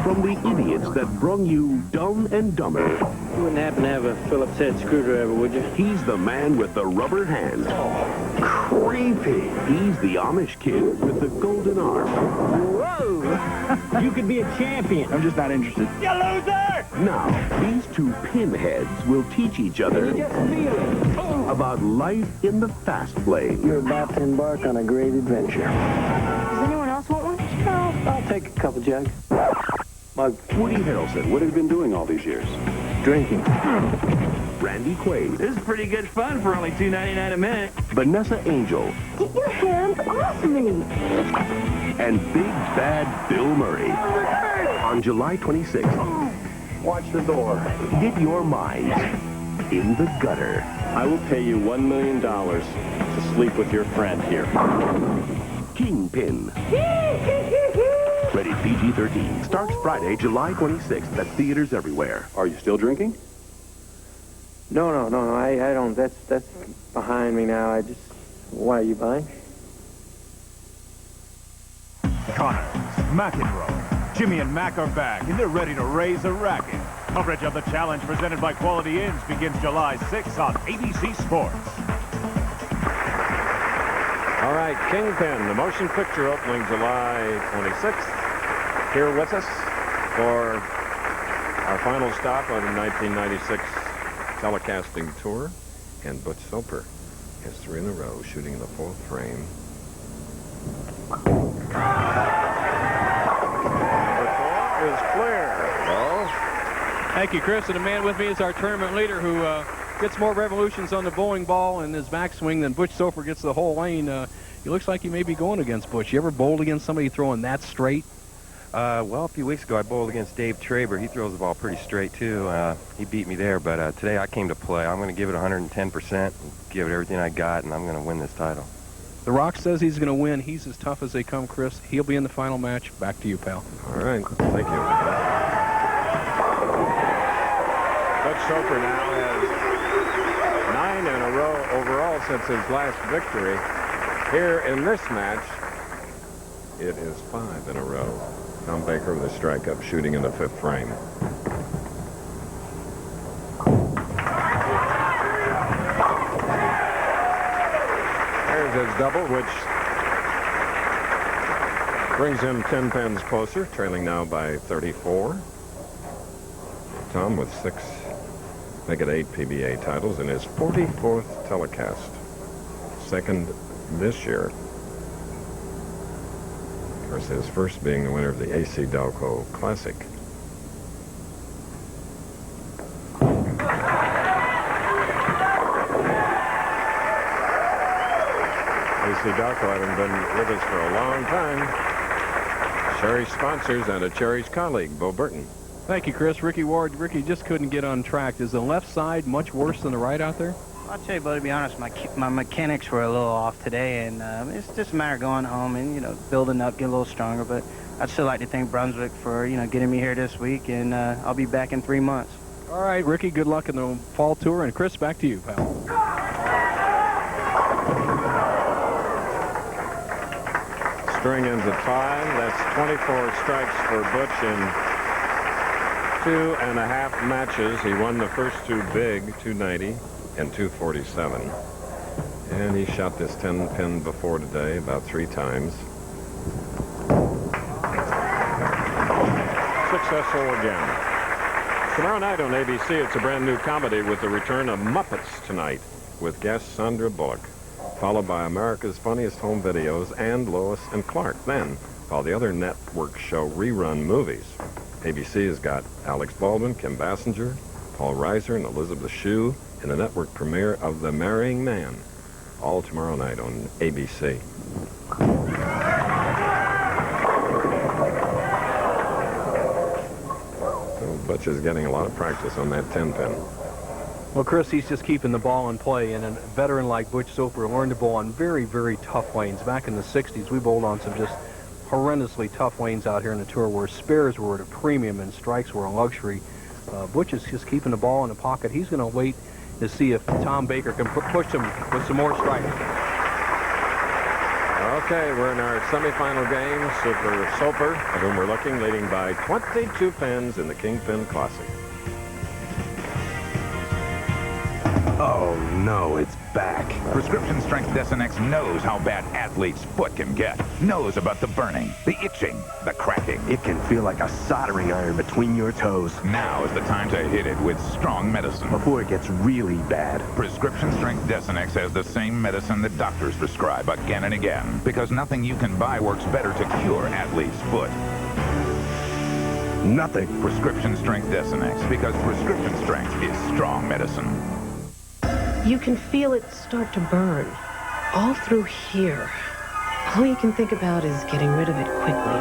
From the idiots that brung you Dumb and Dumber. You wouldn't happen to have a Phillips head screwdriver, would you? He's the man with the rubber hand. Creepy. He's the Amish kid with the golden arm. Whoa! You could be a champion. I'm just not interested. You loser! Now, these two pinheads will teach each other about life in the fast lane. You're about to embark on a great adventure. Does anyone else want one? No, I'll take a couple jugs. Woody Harrelson, what have you been doing all these years? Drinking. Randy Quaid. This is pretty good fun for only $2.99 a minute. Vanessa Angel. Get your hands off me! And Big Bad Bill Murray. On July 26th. Watch the door. Get your minds in the gutter. I will pay you $1 million to sleep with your friend here. Kingpin. Rated PG-13. Starts Friday, July 26th at theaters everywhere. Are you still drinking? No, I don't. That's behind me now. Why are you buying? Connors, McEnroe, Jimmy and Mac are back, and they're ready to raise a racket. Coverage of the challenge presented by Quality Inns begins July 6th on ABC Sports. All right, Kingpin, the motion picture opening July 26th. Here with us for our final stop on the 1996 telecasting tour. And Butch Soper has 3 in a row, shooting the 4th frame. Number 4 is clear. Ball. Thank you, Chris. And the man with me is our tournament leader who gets more revolutions on the bowling ball and his backswing than Butch Soper gets the whole lane. He looks like he may be going against Butch. You ever bowled against somebody throwing that straight? Well, a few weeks ago, I bowled against Dave Traber. He throws the ball pretty straight, too. He beat me there, but today I came to play. I'm going to give it 110%, give it everything I got, and I'm going to win this title. The Rock says he's going to win. He's as tough as they come, Chris. He'll be in the final match. Back to you, pal. All right. Thank you. Butch Soper now has 9 in a row overall since his last victory. Here in this match, it is 5 in a row. Tom Baker with a strike-up, shooting in the 5th frame. There's his double, which brings him 10 pins closer, trailing now by 34. Tom with 6, make it 8 PBA titles in his 44th telecast. 2nd this year. Of course, his first being the winner of the AC Delco Classic. AC Delco having been with us for a long time. Cherry sponsors and a Cherry's colleague, Bo Burton. Thank you, Chris. Ricky Ward. Ricky just couldn't get on track. Is the left side much worse than the right out there? I'll tell you, buddy, to be honest, my mechanics were a little off today, and it's just a matter of going home and, building up, get a little stronger. But I'd still like to thank Brunswick for, getting me here this week, and I'll be back in 3 months. All right, Ricky, good luck in the fall tour. And Chris, back to you, pal. String ends at 5. That's 24 strikes for Butch in 2.5 matches. He won the first 2 big, 290 and 247. And he shot this 10-pin before today about 3 times. Successful again. Tomorrow night on ABC, it's a brand new comedy with the return of Muppets Tonight with guest Sandra Bullock, followed by America's Funniest Home Videos and Lois and Clark. Then, while the other networks show rerun movies, ABC has got Alex Baldwin, Kim Basinger, Paul Reiser, and Elizabeth Shue in the network premiere of The Marrying Man, all tomorrow night on ABC. Butch is getting a lot of practice on that 10-pin. Well, Chris, he's just keeping the ball in play, and a veteran like Butch Soper learned to bowl on very, very tough lanes. Back in the 60s, we bowled on some just horrendously tough lanes out here in the tour where spares were at a premium and strikes were a luxury. Butch is just keeping the ball in the pocket. He's going to wait to see if Tom Baker can push him with some more strikes. Okay, we're in our semifinal game. Soper, at whom we're looking, leading by 22 pins in the Kingpin Classic. Oh, no, it's back. Prescription Strength Desonex knows how bad athlete's foot can get. Knows about the burning, the itching, the cracking. It can feel like a soldering iron between your toes. Now is the time to hit it with strong medicine. Before it gets really bad. Prescription Strength Desonex has the same medicine that doctors prescribe again and again. Because nothing you can buy works better to cure athlete's foot. Nothing. Prescription Strength Desonex. Because prescription strength is strong medicine. You can feel it start to burn, all through here. All you can think about is getting rid of it quickly.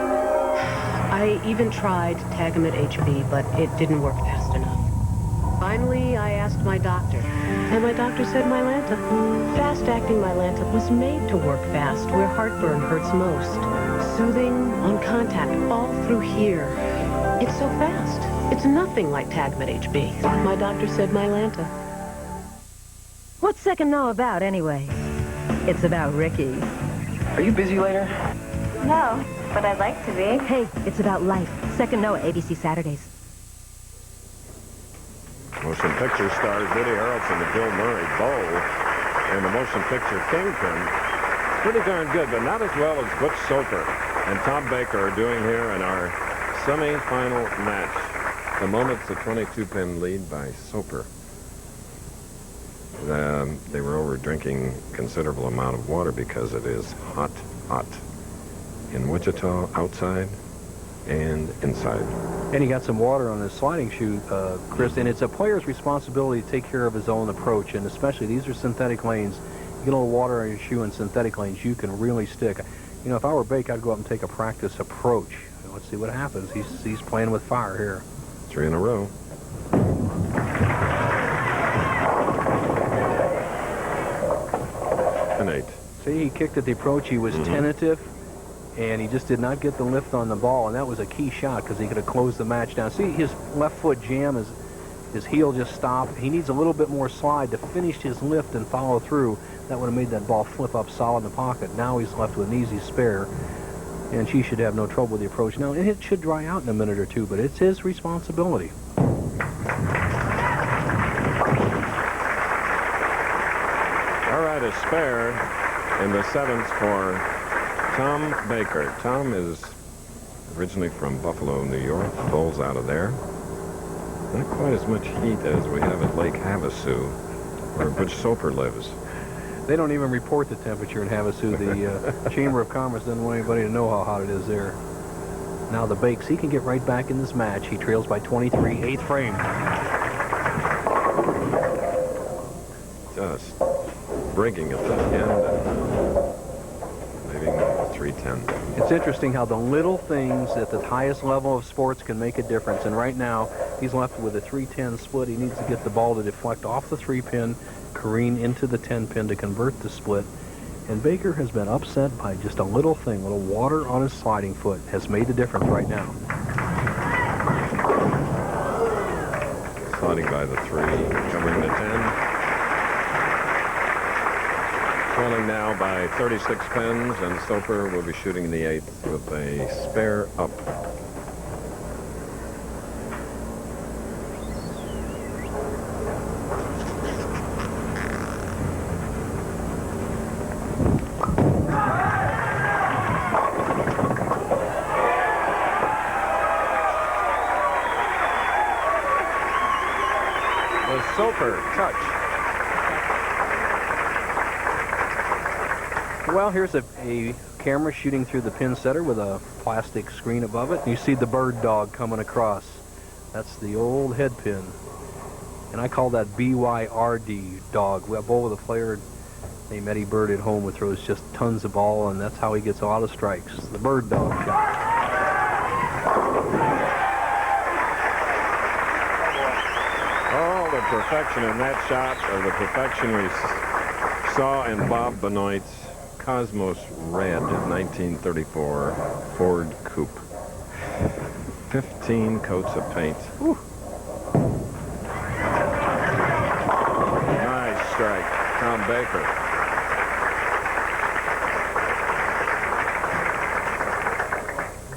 I even tried Tagamet HB, but it didn't work fast enough. Finally, I asked my doctor, and my doctor said Mylanta. Fast-acting Mylanta was made to work fast, where heartburn hurts most. Soothing, on contact, all through here. It's so fast. It's nothing like Tagamet HB. My doctor said Mylanta. What's Second Know about, anyway? It's about Ricky. Are you busy later? No, but I'd like to be. Hey, it's about life. Second Know, ABC Saturdays. Motion picture stars Woody Harrelson and Bill Murray bowl, and the motion picture Kingpin. Pretty darn good, but not as well as Butch Soper and Tom Baker are doing here in our semi-final match. The moment's a 22-pin lead by Soper. They were over drinking considerable amount of water because it is hot in Wichita, outside and inside. And he got some water on his sliding shoe, Chris, and it's a player's responsibility to take care of his own approach, and especially these are synthetic lanes. You get a little water on your shoe in synthetic lanes, you can really stick. You know, if I were Bake, I'd go up and take a practice approach. Let's see what happens. He's playing with fire here. 3 in a row. And 8. See, he kicked at the approach. He was tentative, and he just did not get the lift on the ball, and that was a key shot because he could have closed the match down. See, his left foot jam, his heel just stopped. He needs a little bit more slide to finish his lift and follow through. That would have made that ball flip up solid in the pocket. Now he's left with an easy spare, and she should have no trouble with the approach. Now, it should dry out in a minute or two, but it's his responsibility. All right, a spare in the 7th for Tom Baker. Tom is originally from Buffalo, New York, bowls out of there. Not quite as much heat as we have at Lake Havasu, where Butch Soper lives. They don't even report the temperature in Havasu. The Chamber of Commerce doesn't want anybody to know how hot it is there. Now the Bakes, he can get right back in this match. He trails by 23, 8th frame. Just breaking at the end and leaving 310. It's interesting how the little things at the highest level of sports can make a difference. And right now, he's left with a 310 split. He needs to get the ball to deflect off the 3-pin, careen into the 10-pin to convert the split. And Baker has been upset by just a little thing, a little water on his sliding foot has made the difference right now. Sliding by the 3, covering the 10. trailing now by 36 pins, and Soper will be shooting the 8th with a spare up. The Soper touch. Well, here's a camera shooting through the pin setter with a plastic screen above it. You see the bird dog coming across. That's the old head pin. And I call that BYRD dog. We have bowl with a player named Eddie Bird at home who throws just tons of ball, and that's how he gets a lot of strikes. The bird dog shot. Oh, the perfection in that shot, or the perfection we saw in Bob Benoit's Cosmos Red 1934 Ford Coupe. 15 coats of paint. Whew. Nice strike, Tom Baker.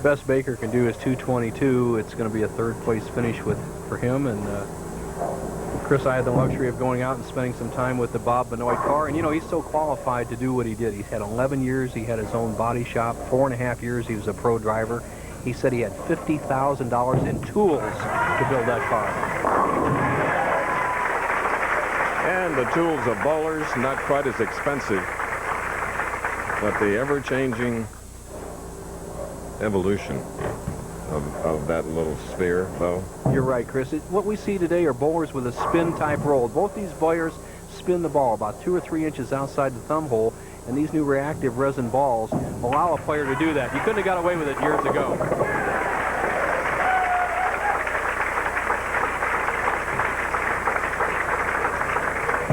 Best Baker can do is 222. It's going to be a third place finish for him. And Chris, I had the luxury of going out and spending some time with the Bob Benoit car. And, you know, he's so qualified to do what he did. He's had 11 years. He had his own body shop. 4.5 years he was a pro driver. He said he had $50,000 in tools to build that car. And the tools of bowlers, not quite as expensive, but the ever-changing evolution of that little sphere, though. You're right, Chris. What we see today are bowlers with a spin-type roll. Both these players spin the ball about 2 or 3 inches outside the thumb hole, and these new reactive resin balls allow a player to do that. You couldn't have got away with it years ago.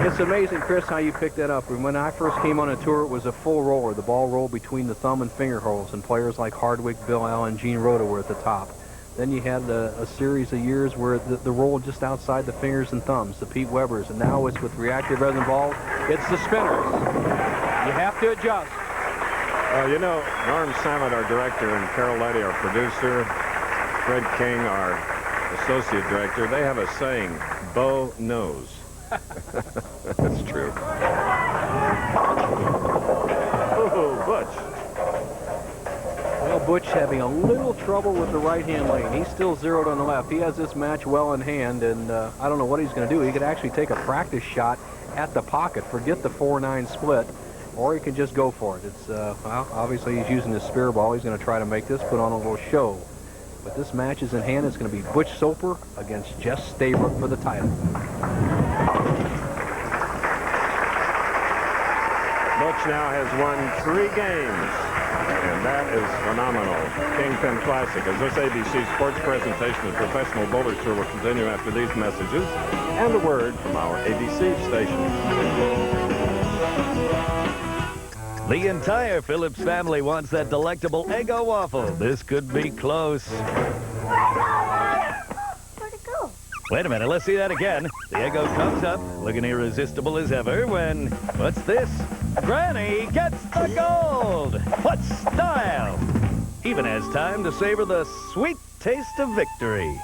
It's amazing, Chris, how you picked that up. When I first came on a tour, it was a full roller. The ball rolled between the thumb and finger holes, and players like Hardwick, Bill Allen, Gene Rota were at the top. Then you had a series of years where the roll just outside the fingers and thumbs, the Pete Webbers, and now it's with reactive resin balls. It's the spinners. You have to adjust. You know, Norm Samet, our director, and Carol Letty, our producer, Fred King, our associate director, they have a saying, Bo knows. That's true. Oh, Butch. Well, Butch having a little trouble with the right-hand lane. He's still zeroed on the left. He has this match well in hand, and I don't know what he's going to do. He could actually take a practice shot at the pocket, forget the 4-9 split, or he can just go for it. It's well, obviously he's using his spare ball. He's going to try to make this, put on a little show. But this match is in hand. It's going to be Butch Soper against Jess Stayrook for the title. Butch now has won 3 games, and that is phenomenal. Kingpin Classic. As this ABC Sports presentation of the Professional Bowlers Tour will continue after these messages and a word from our ABC station. The entire Phillips family wants that delectable Eggo waffle. This could be close. Where'd it go? Wait a minute, let's see that again. The Eggo comes up, looking irresistible as ever when, what's this? Granny gets the gold! What style! Even has time to savor the sweet taste of victory.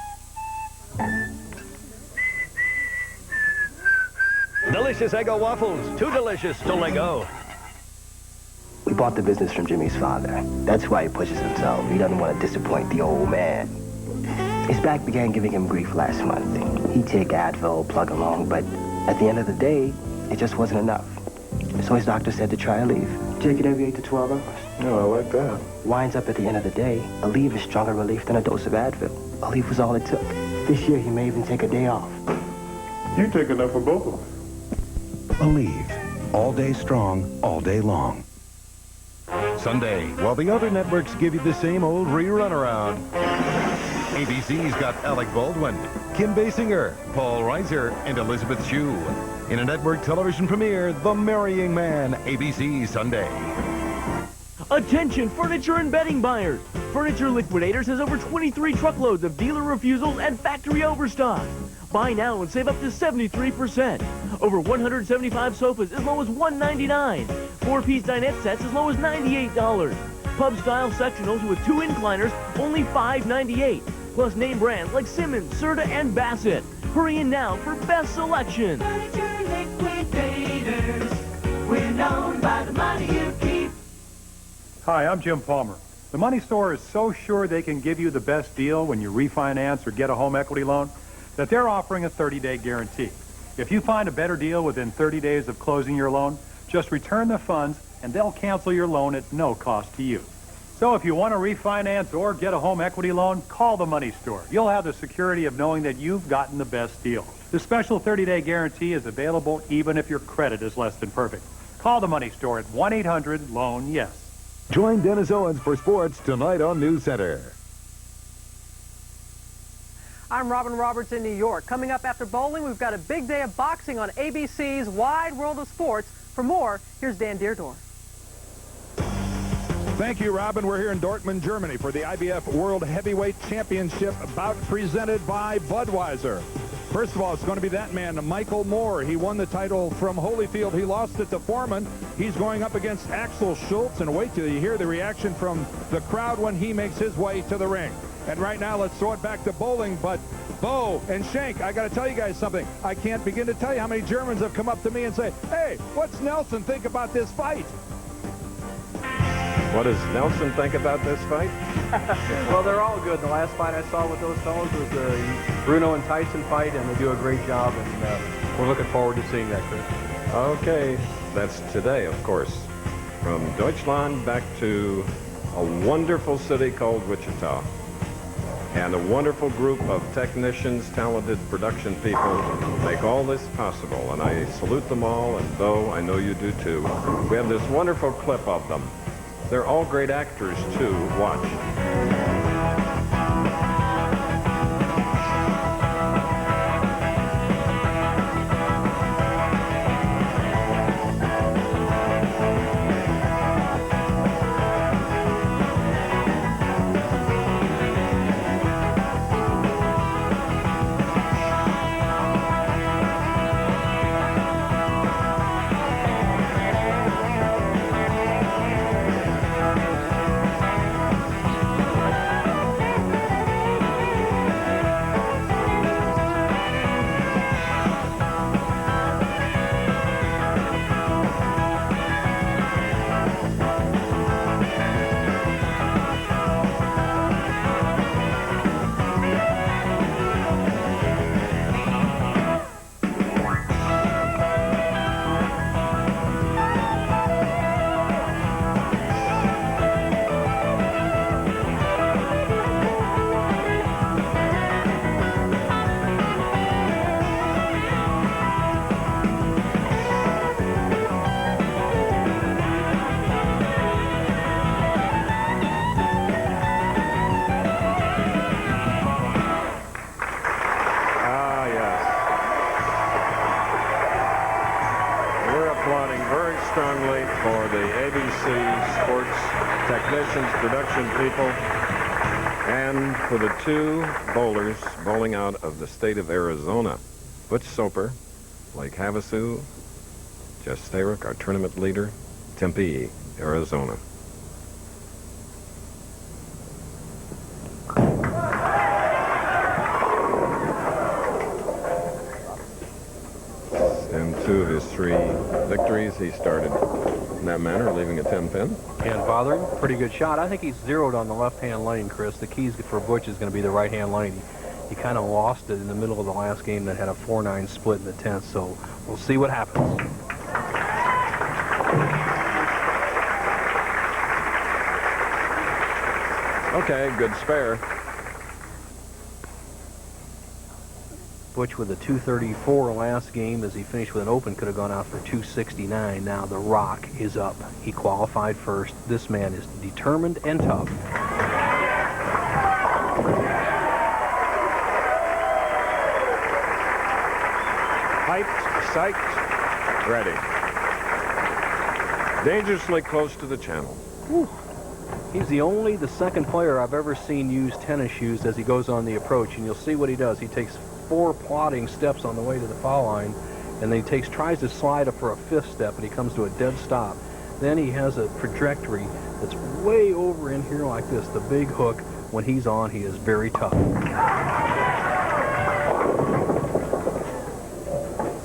Delicious Eggo waffles, too delicious to let go. We bought the business from Jimmy's father. That's why he pushes himself. He doesn't want to disappoint the old man. His back began giving him grief last month. He'd take Advil, plug along, but at the end of the day, it just wasn't enough. So his doctor said to try a leave. Take it every 8 to 12 hours. No, I like that. Winds up at the end of the day, a leave is stronger relief than a dose of Advil. A leave was all it took. This year, he may even take a day off. You take enough for both of us. Aleve. All day strong, all day long. Sunday, while the other networks give you the same old rerun around, ABC's got Alec Baldwin, Kim Basinger, Paul Reiser, and Elizabeth Shue in a network television premiere, The Marrying Man, ABC Sunday. Attention, furniture and bedding buyers. Furniture Liquidators has over 23 truckloads of dealer refusals and factory overstock. Buy now and save up to 73%. Over 175 sofas as low as $199. 4-piece dinette sets as low as $98. Pub-style sectionals with 2 incliners, only $5.98. Plus name brands like Simmons, Serta, and Bassett. Hurry in now for best selection. Furniture Liquidators. We're known by the money you keep. Hi, I'm Jim Palmer. The Money Store is so sure they can give you the best deal when you refinance or get a home equity loan that they're offering a 30-day guarantee. If you find a better deal within 30 days of closing your loan, just return the funds and they'll cancel your loan at no cost to you. So if you want to refinance or get a home equity loan, call the Money Store. You'll have the security of knowing that you've gotten the best deal. The special 30-day guarantee is available even if your credit is less than perfect. Call the Money Store at 1-800-LOAN-YES. Join Dennis Owens for sports tonight on News Center. I'm Robin Roberts in New York. Coming up after bowling, we've got a big day of boxing on ABC's Wide World of Sports. For more, here's Dan Deardorff. Thank you, Robin. We're here in Dortmund, Germany for the IBF World Heavyweight Championship bout presented by Budweiser. First of all, it's going to be that man, Michael Moore. He won the title from Holyfield. He lost it to Foreman. He's going up against Axel Schultz. And wait till you hear the reaction from the crowd when he makes his way to the ring. And right now, let's throw it back to bowling. But Bo and Schenk, I got to tell you guys something. I can't begin to tell you how many Germans have come up to me and say, hey, what's Nelson think about this fight? What does Nelson think about this fight? Well, they're all good. The last fight I saw with those fellows was the Bruno and Tyson fight, and they do a great job, and we're looking forward to seeing that, Chris. Okay, that's today, of course. From Deutschland back to a wonderful city called Wichita. And a wonderful group of technicians, talented production people make all this possible. And I salute them all, and Bo, I know you do too. We have this wonderful clip of them. They're all great actors, too. Watch. Strongly for the ABC Sports technicians, production people, and for the two bowlers bowling out of the state of Arizona. Butch Soper, Lake Havasu, Jess Stayrook, our tournament leader, Tempe, Arizona. And two of his three victories, he started in that manner, leaving a 10-pin. Can't bother him. Pretty good shot. I think he's zeroed on the left-hand lane, Chris. The keys for Butch is going to be the right-hand lane. He kind of lost it in the middle of the last game that had a 4-9 split in the 10th, so we'll see what happens. Okay, good spare. Butch with a 234 last game as he finished with an open, could have gone out for 269. Now the Rock is up. He qualified first. This man is determined and tough. Hyped, psyched, ready. Dangerously close to the channel. Whew. He's the second player I've ever seen use tennis shoes as he goes on the approach, and you'll see what he does. He takes 4 plodding steps on the way to the foul line, and then he tries to slide up for a 5th step, and he comes to a dead stop. Then he has a trajectory that's way over in here like this. The big hook, when he's on, he is very tough.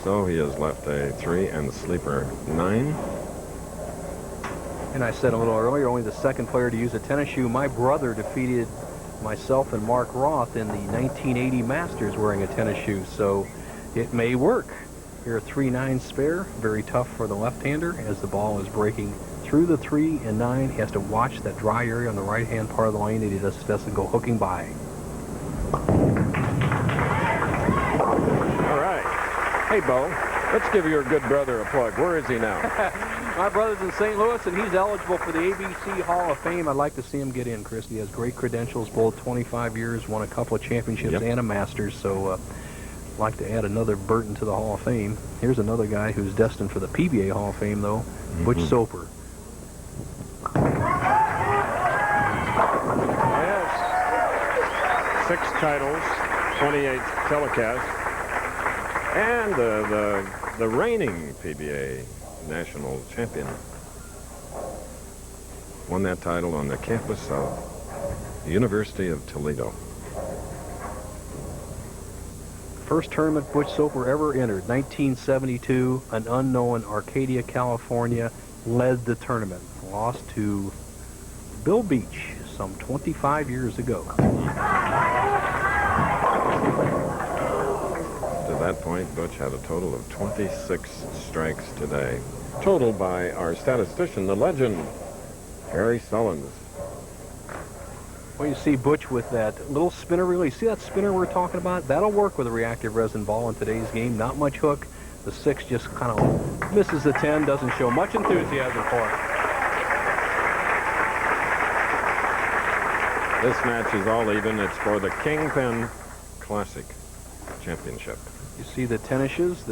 So he has left a 3 and the sleeper 9. And I said a little earlier, only the second player to use a tennis shoe. My brother defeated myself and Mark Roth in the 1980 Masters wearing a tennis shoe, so it may work. Here, a 3-9 spare, very tough for the left-hander as the ball is breaking through the 3 and 9. He has to watch that dry area on the right-hand part of the lane that he just doesn't go hooking by. All right. Hey, Bo, let's give your good brother a plug. Where is he now? My brother's in St. Louis, and he's eligible for the ABC Hall of Fame. I'd like to see him get in, Chris. He has great credentials, bowled 25 years, won a couple of championships and a Masters, so I'd like to add another Burton to the Hall of Fame. Here's another guy who's destined for the PBA Hall of Fame, though, Butch Soper. Yes. 6 titles, 28 telecasts, and the reigning PBA national champion. Won that title on the campus of the University of Toledo. First tournament Butch Soper ever entered, 1972, an unknown Arcadia, California, led the tournament. Lost to Bill Beach some 25 years ago. To that point, Butch had a total of 26 strikes today, totaled by our statistician, the legend, Harry Sullins. Well, you see Butch with that little spinner reel. You see that spinner we're talking about? That'll work with a reactive resin ball in today's game. Not much hook. The 6 just kind of misses the 10, doesn't show much enthusiasm for it. This match is all even. It's for the Kingpin Classic Championship. You see the tennis shoes,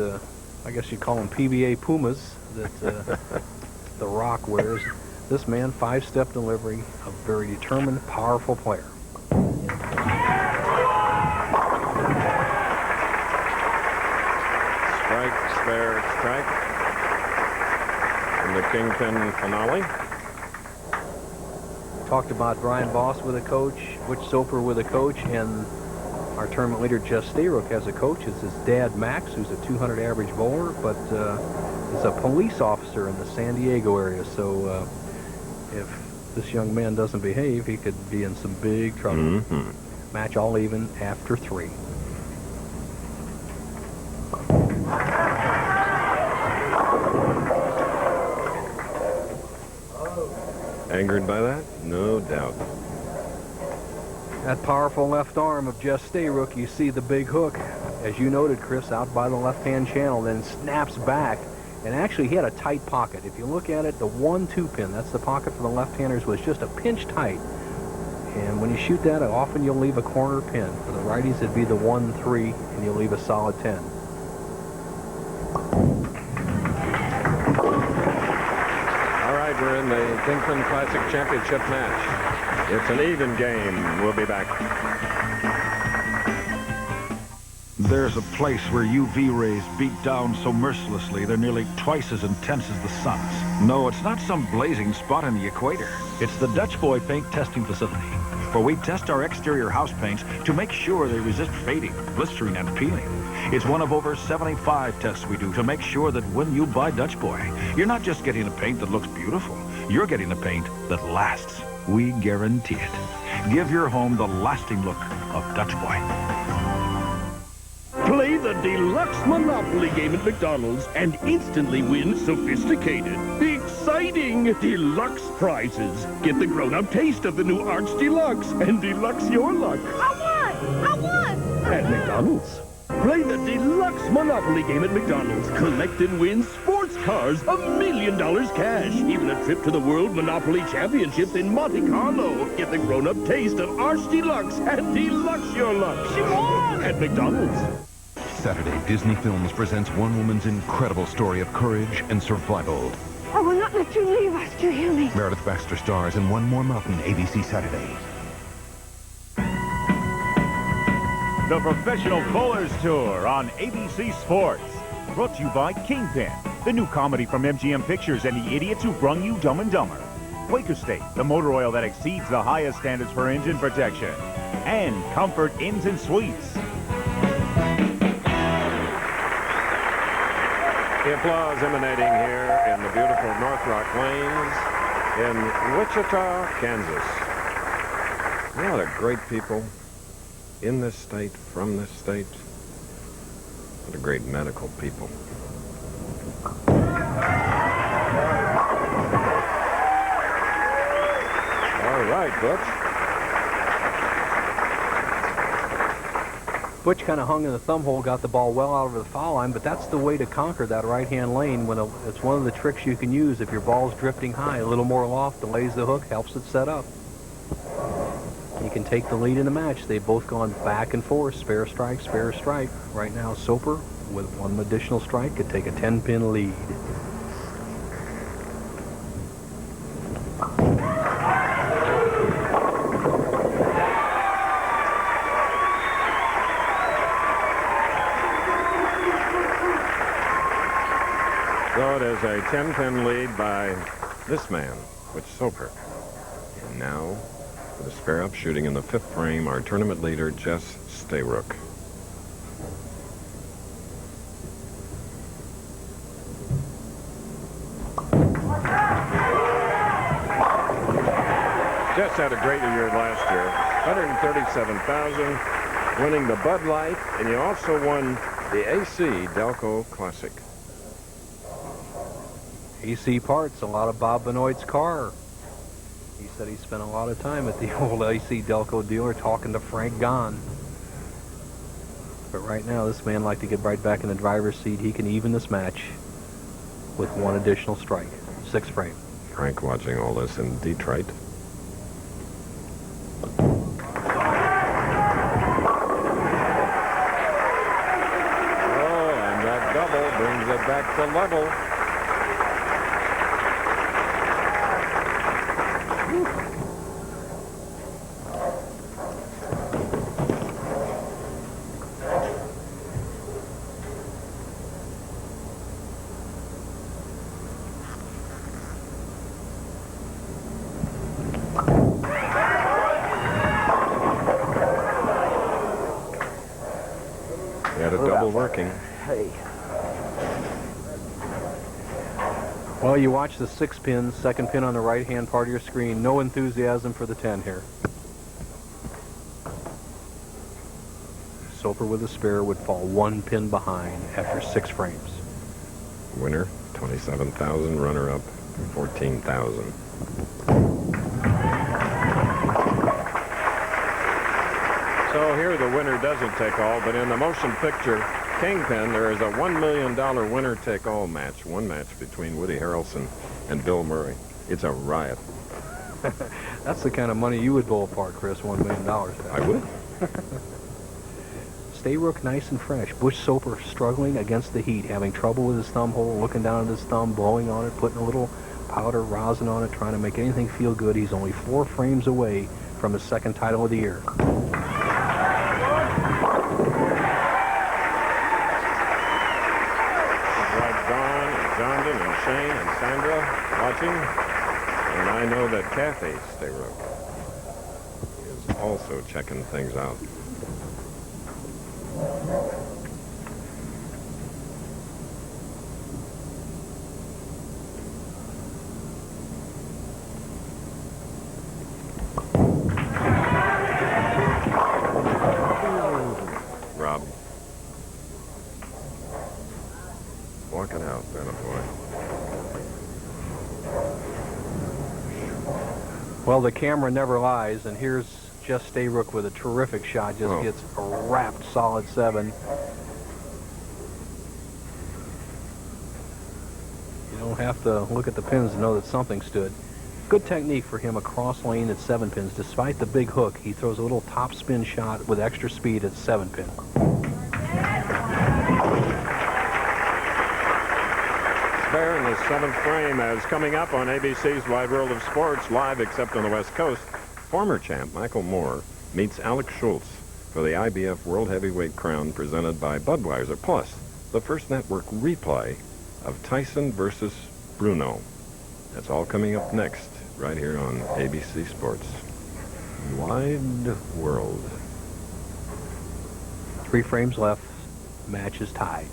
I guess you call them PBA Pumas, that the Rock wears. This man, 5-step delivery, a very determined, powerful player. Strike, spare, strike. In the Kingpin finale. Talked about Brian Voss with a coach, Butch Soper with a coach, and our tournament leader, Jess Stayrook, has a coach. It's his dad, Max, who's a 200 average bowler, but is a police officer in the San Diego area. So if this young man doesn't behave, he could be in some big trouble. Match all even after 3. Angered by that? No doubt. That powerful left arm of Jess Stayrook, you see the big hook, as you noted, Chris, out by the left-hand channel, then snaps back. And actually, he had a tight pocket. If you look at it, the 1-2 pin, that's the pocket for the left-handers, was just a pinch tight. And when you shoot that, often you'll leave a corner pin. For the righties, it'd be the 1-3, and you'll leave a solid 10. All right, we're in the Kingpin Classic Championship match. It's an even game. We'll be back. There's a place where UV rays beat down so mercilessly they're nearly twice as intense as the sun's. No, it's not some blazing spot on the equator. It's the Dutch Boy Paint Testing Facility, where we test our exterior house paints to make sure they resist fading, blistering, and peeling. It's one of over 75 tests we do to make sure that when you buy Dutch Boy, you're not just getting a paint that looks beautiful. You're getting a paint that lasts. We guarantee it. Give your home the lasting look of Dutch Boy. Play the deluxe Monopoly game at McDonald's and instantly win sophisticated, exciting deluxe prizes. Get the grown-up taste of the new Arch Deluxe and deluxe your luck. I won! At McDonald's. Play the deluxe Monopoly game at McDonald's. Collect and win sports cars, $1 million cash, even a trip to the World Monopoly Championships in Monte Carlo. Get the grown-up taste of Arch Deluxe and deluxe your luck. She won! At McDonald's. Saturday, Disney Films presents one woman's incredible story of courage and survival. I will not let Don't you leave us, do you hear me? Meredith Baxter stars in One More Mountain, ABC Saturday. The Professional Bowlers Tour on ABC Sports. Brought to you by Kingpin, the new comedy from MGM Pictures and the idiots who brung you Dumb and Dumber. Quaker State, the motor oil that exceeds the highest standards for engine protection. And Comfort Inns and Suites. The applause emanating here in the beautiful Northrock Lanes in Wichita, Kansas. A lot of great people in this state, from this state. A lot of great medical people. All right, Butch. Butch kind of hung in the thumb hole, got the ball well out over the foul line, but that's the way to conquer that right-hand lane. It's one of the tricks you can use if your ball's drifting high. A little more loft delays the hook, helps it set up. You can take the lead in the match. They've both gone back and forth, spare strike, spare strike. Right now, Soper, with one additional strike, could take a 10-pin lead. So it is a 10-pin lead by this man, Butch Soper. And now, for the spare up, shooting in the 5th frame, our tournament leader, Jess Stayrook. Jess had a great year last year, 137,000, winning the Bud Light, and you also won the AC Delco Classic. AC Parts, a lot of Bob Benoit's car. He said he spent a lot of time at the old AC Delco dealer talking to Frank Gahn. But right now, this man like to get right back in the driver's seat. He can even this match with one additional strike. 6th frame. Frank watching all this in Detroit. Oh, and that double brings it back to level. Got a double working. Hey. Well, you watch the 6 pins, 2nd pin on the right-hand part of your screen. No enthusiasm for the 10 here. Soper with a spare would fall 1 pin behind after 6 frames. Winner, 27,000. Runner-up, 14,000. So here the winner doesn't take all, but in the motion picture Kingpin, there is a $1 million winner-take-all match. One match between Woody Harrelson and Bill Murray. It's a riot. That's the kind of money you would blow apart, Chris, $1 million. I would. Stayrook nice and fresh. Butch Soper struggling against the heat, having trouble with his thumb hole, looking down at his thumb, blowing on it, putting a little powder, rosin on it, trying to make anything feel good. He's only 4 frames away from his 2nd title of the year. Johnson and Shane and Sandra watching, and I know that Kathy Stayrook is also checking things out. Rob. Walking out, that a boy. Well, the camera never lies, and here's Jess Stayrook with a terrific shot. Just gets a wrapped solid 7. You don't have to look at the pins to know that something stood. Good technique for him across lane at 7 pins. Despite the big hook, he throws a little top spin shot with extra speed at 7 pin. Spare in the the 7th frame, as coming up on ABC's Wide World of Sports, live except on the West Coast, former champ Michael Moore meets Alex Schultz for the IBF World Heavyweight crown presented by Budweiser, plus the First Network replay of Tyson versus Bruno. That's all coming up next, right here on ABC Sports. Wide World. 3 frames left. Match is tied.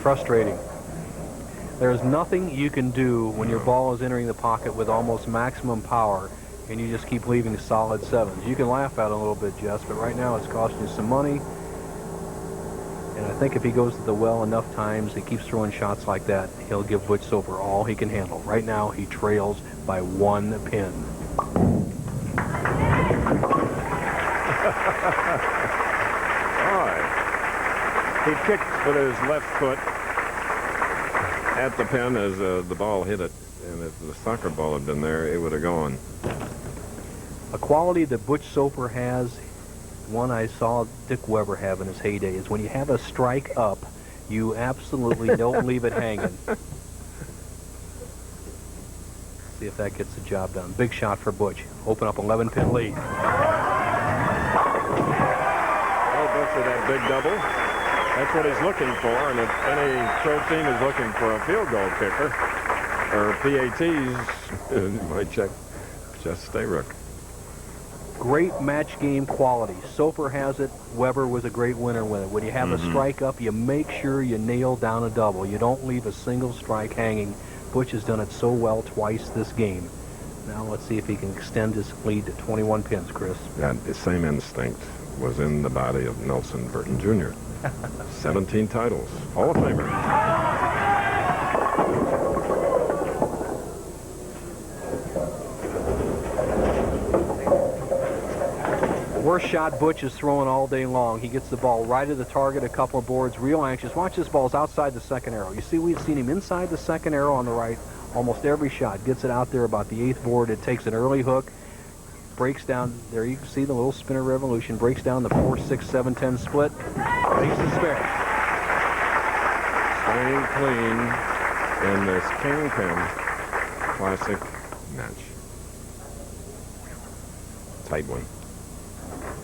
Frustrating. There's nothing you can do when your ball is entering the pocket with almost maximum power and you just keep leaving solid 7s. You can laugh at it a little bit, Jess, but right now it's costing you some money. And I think if he goes to the well enough times, he keeps throwing shots like that, he'll give Butch Soper all he can handle. Right now, he trails by 1 pin. He kicked with his left foot at the pin as the ball hit it. And if the soccer ball had been there, it would have gone. A quality that Butch Soper has, one I saw Dick Weber have in his heyday, is when you have a strike up, you absolutely don't leave it hanging. See if that gets the job done. Big shot for Butch. Open up 11-pin lead. Oh, Butch with that big double. That's what he's looking for. And if any pro team is looking for a field goal kicker, or PATs, you might check Jess Stayrook. Great match game quality. Soper has it. Weber was a great winner with it. When you have a strike up, you make sure you nail down a double. You don't leave a single strike hanging. Butch has done it so well twice this game. Now let's see if he can extend his lead to 21 pins, Chris. That same instinct was in the body of Nelson Burton Jr. 17 titles. Hall of Famer. Worst shot Butch is throwing all day long. He gets the ball right at the target, a couple of boards, real anxious. Watch, this ball's outside the second arrow. You see, we've seen him inside the second arrow on the right almost every shot. Gets it out there about the 8th board. It takes an early hook, breaks down. There you can see the little spinner revolution. Breaks down the 4, 6, 7, 10 split. Takes the spare. Staying clean in this Kingpin Classic match. Tight one.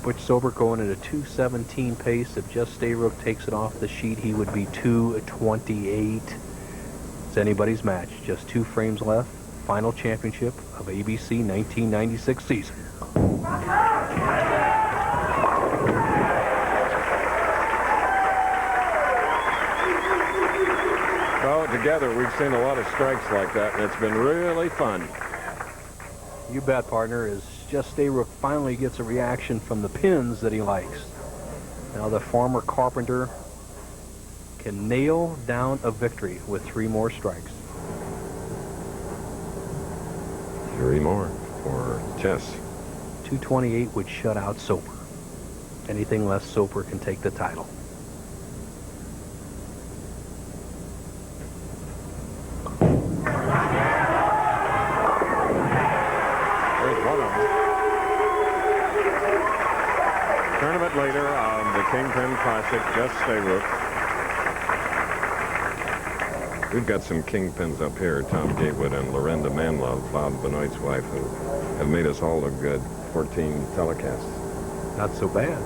Butch Soper going at a 2:17 pace. If Jess Stayrook takes it off the sheet, he would be 2:28. It's anybody's match. Just 2 frames left. Final championship of ABC 1996 season. Well, together we've seen a lot of strikes like that, and it's been really fun. You bet, partner. As Jess Stayrook finally gets a reaction from the pins that he likes. Now the former carpenter can nail down a victory with 3 more strikes. 3 more for Jess. 228 would shut out Soper. Anything less, Soper can take the title. Tournament leader of the Kingpin Classic, Jess Stayrook. We've got some Kingpins up here, Tom Gatewood and Lorenda Manlove, Bob Benoit's wife, who have made us all look good. 14 telecasts. Not so bad.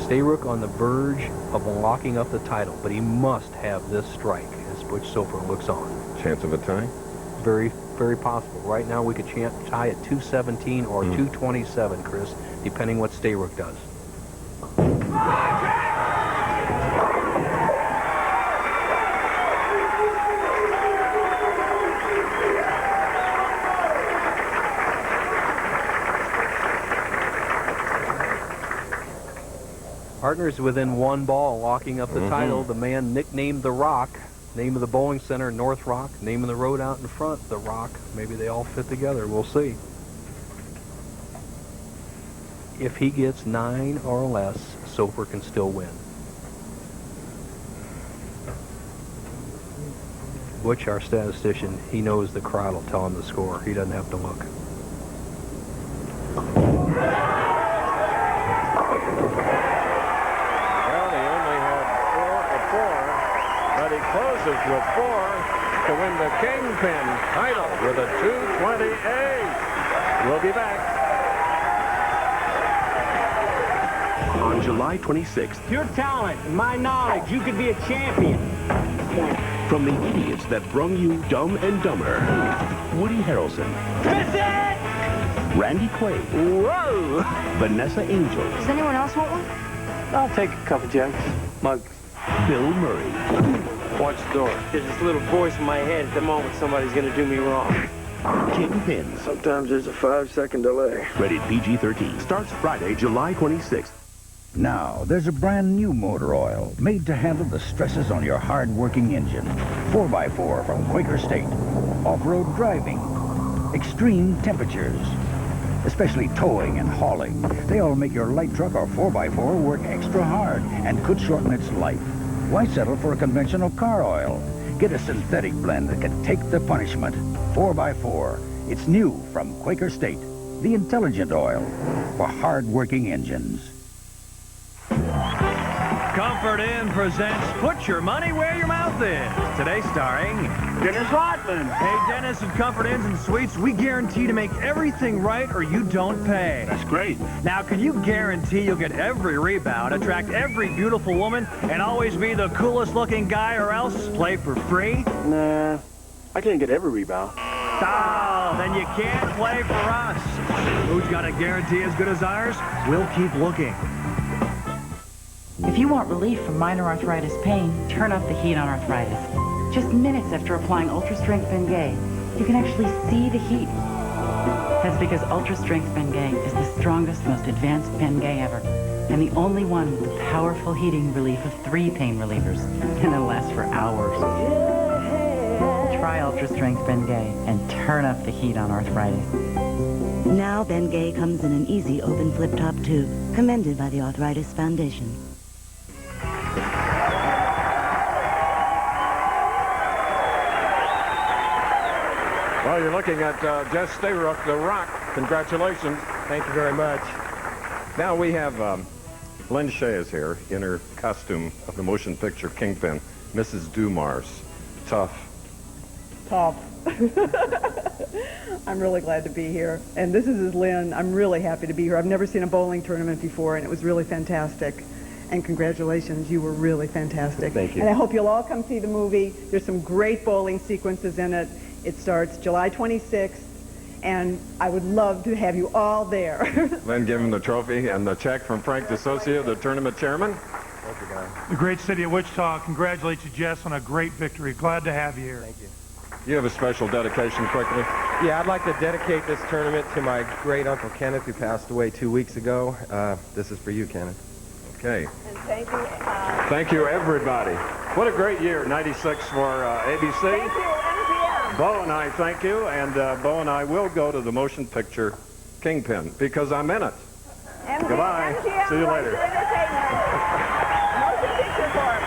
Stayrook on the verge of locking up the title, but he must have this strike as Butch Soper looks on. Chance of a tie? Very, very possible. Right now we could tie at 217 or 227, Chris, depending what Stayrook does. Partners within 1 ball, locking up the title. The man nicknamed The Rock. Name of the bowling center, Northrock. Name of the road out in front, The Rock. Maybe they all fit together. We'll see. If he gets 9 or less, Soper can still win. Butch, our statistician, he knows the crowd will tell him the score. He doesn't have to look. with 4 to win the Kingpin title with a 2:28. We'll be back. On July 26th, Your talent and my knowledge, you could be a champion. from the idiots that brung you Dumb and Dumber, Woody Harrelson, Miss it! Randy Quaid, Whoa! Vanessa Angel, Does anyone else want one? I'll take a couple jugs. Mugs. Bill Murray, Watch the door. There's this little voice in my head at the moment somebody's going to do me wrong. Kingpin. Sometimes there's a 5-second delay. Rated PG-13. Starts Friday, July 26th. Now, there's a brand new motor oil made to handle the stresses on your hard-working engine. 4x4 from Quaker State. Off-road driving. Extreme temperatures. Especially towing and hauling. They all make your light truck or 4x4 work extra hard and could shorten its life. Why settle for a conventional car oil? Get a synthetic blend that can take the punishment. 4x4. It's new from Quaker State. The intelligent oil for hard-working engines. Comfort Inn presents Put Your Money Where Your Mouth Is. Today starring Dennis Rodman. Hey, Dennis, at Comfort Inns and Suites, we guarantee to make everything right or you don't pay. That's great. Now, can you guarantee you'll get every rebound, attract every beautiful woman, and always be the coolest looking guy or else play for free? Nah, I can't get every rebound. Oh, then you can't play for us. Who's got a guarantee as good as ours? We'll keep looking. If you want relief from minor arthritis pain, turn up the heat on arthritis. Just minutes after applying Ultra Strength Bengay, you can actually see the heat. That's because Ultra Strength Bengay is the strongest, most advanced Bengay ever, and the only one with the powerful heating relief of 3 pain relievers, and it'll last for hours. Try Ultra Strength Bengay and turn up the heat on arthritis. Now Bengay comes in an easy open flip-top tube, commended by the Arthritis Foundation. Well, you're looking at Jess Stayrook, The Rock. Congratulations. Thank you very much. Now we have Lynn Shea is here in her costume of the motion picture Kingpin, Mrs. Dumars. Tough. I'm really glad to be here. And this is Lynn. I'm really happy to be here. I've never seen a bowling tournament before, and it was really fantastic. And congratulations, you were really fantastic. Thank you. And I hope you'll all come see the movie. There's some great bowling sequences in it. It starts July 26th, and I would love to have you all there. Lynn, give him the trophy and the check from Frank DeSocia, the tournament chairman. Thank you, guys. The great city of Wichita congratulates you, Jess, on a great victory. Glad to have you here. Thank you. You have a special dedication quickly. Yeah, I'd like to dedicate this tournament to my great Uncle Kenneth, who passed away 2 weeks ago. This is for you, Kenneth. Okay. And thank you. Thank you, everybody. What a great year, 96 for ABC. Thank you, MGM. Bo and I thank you, and Bo and I will go to the motion picture Kingpin because I'm in it. Goodbye. MGM See you later. Entertainment. Motion picture corp.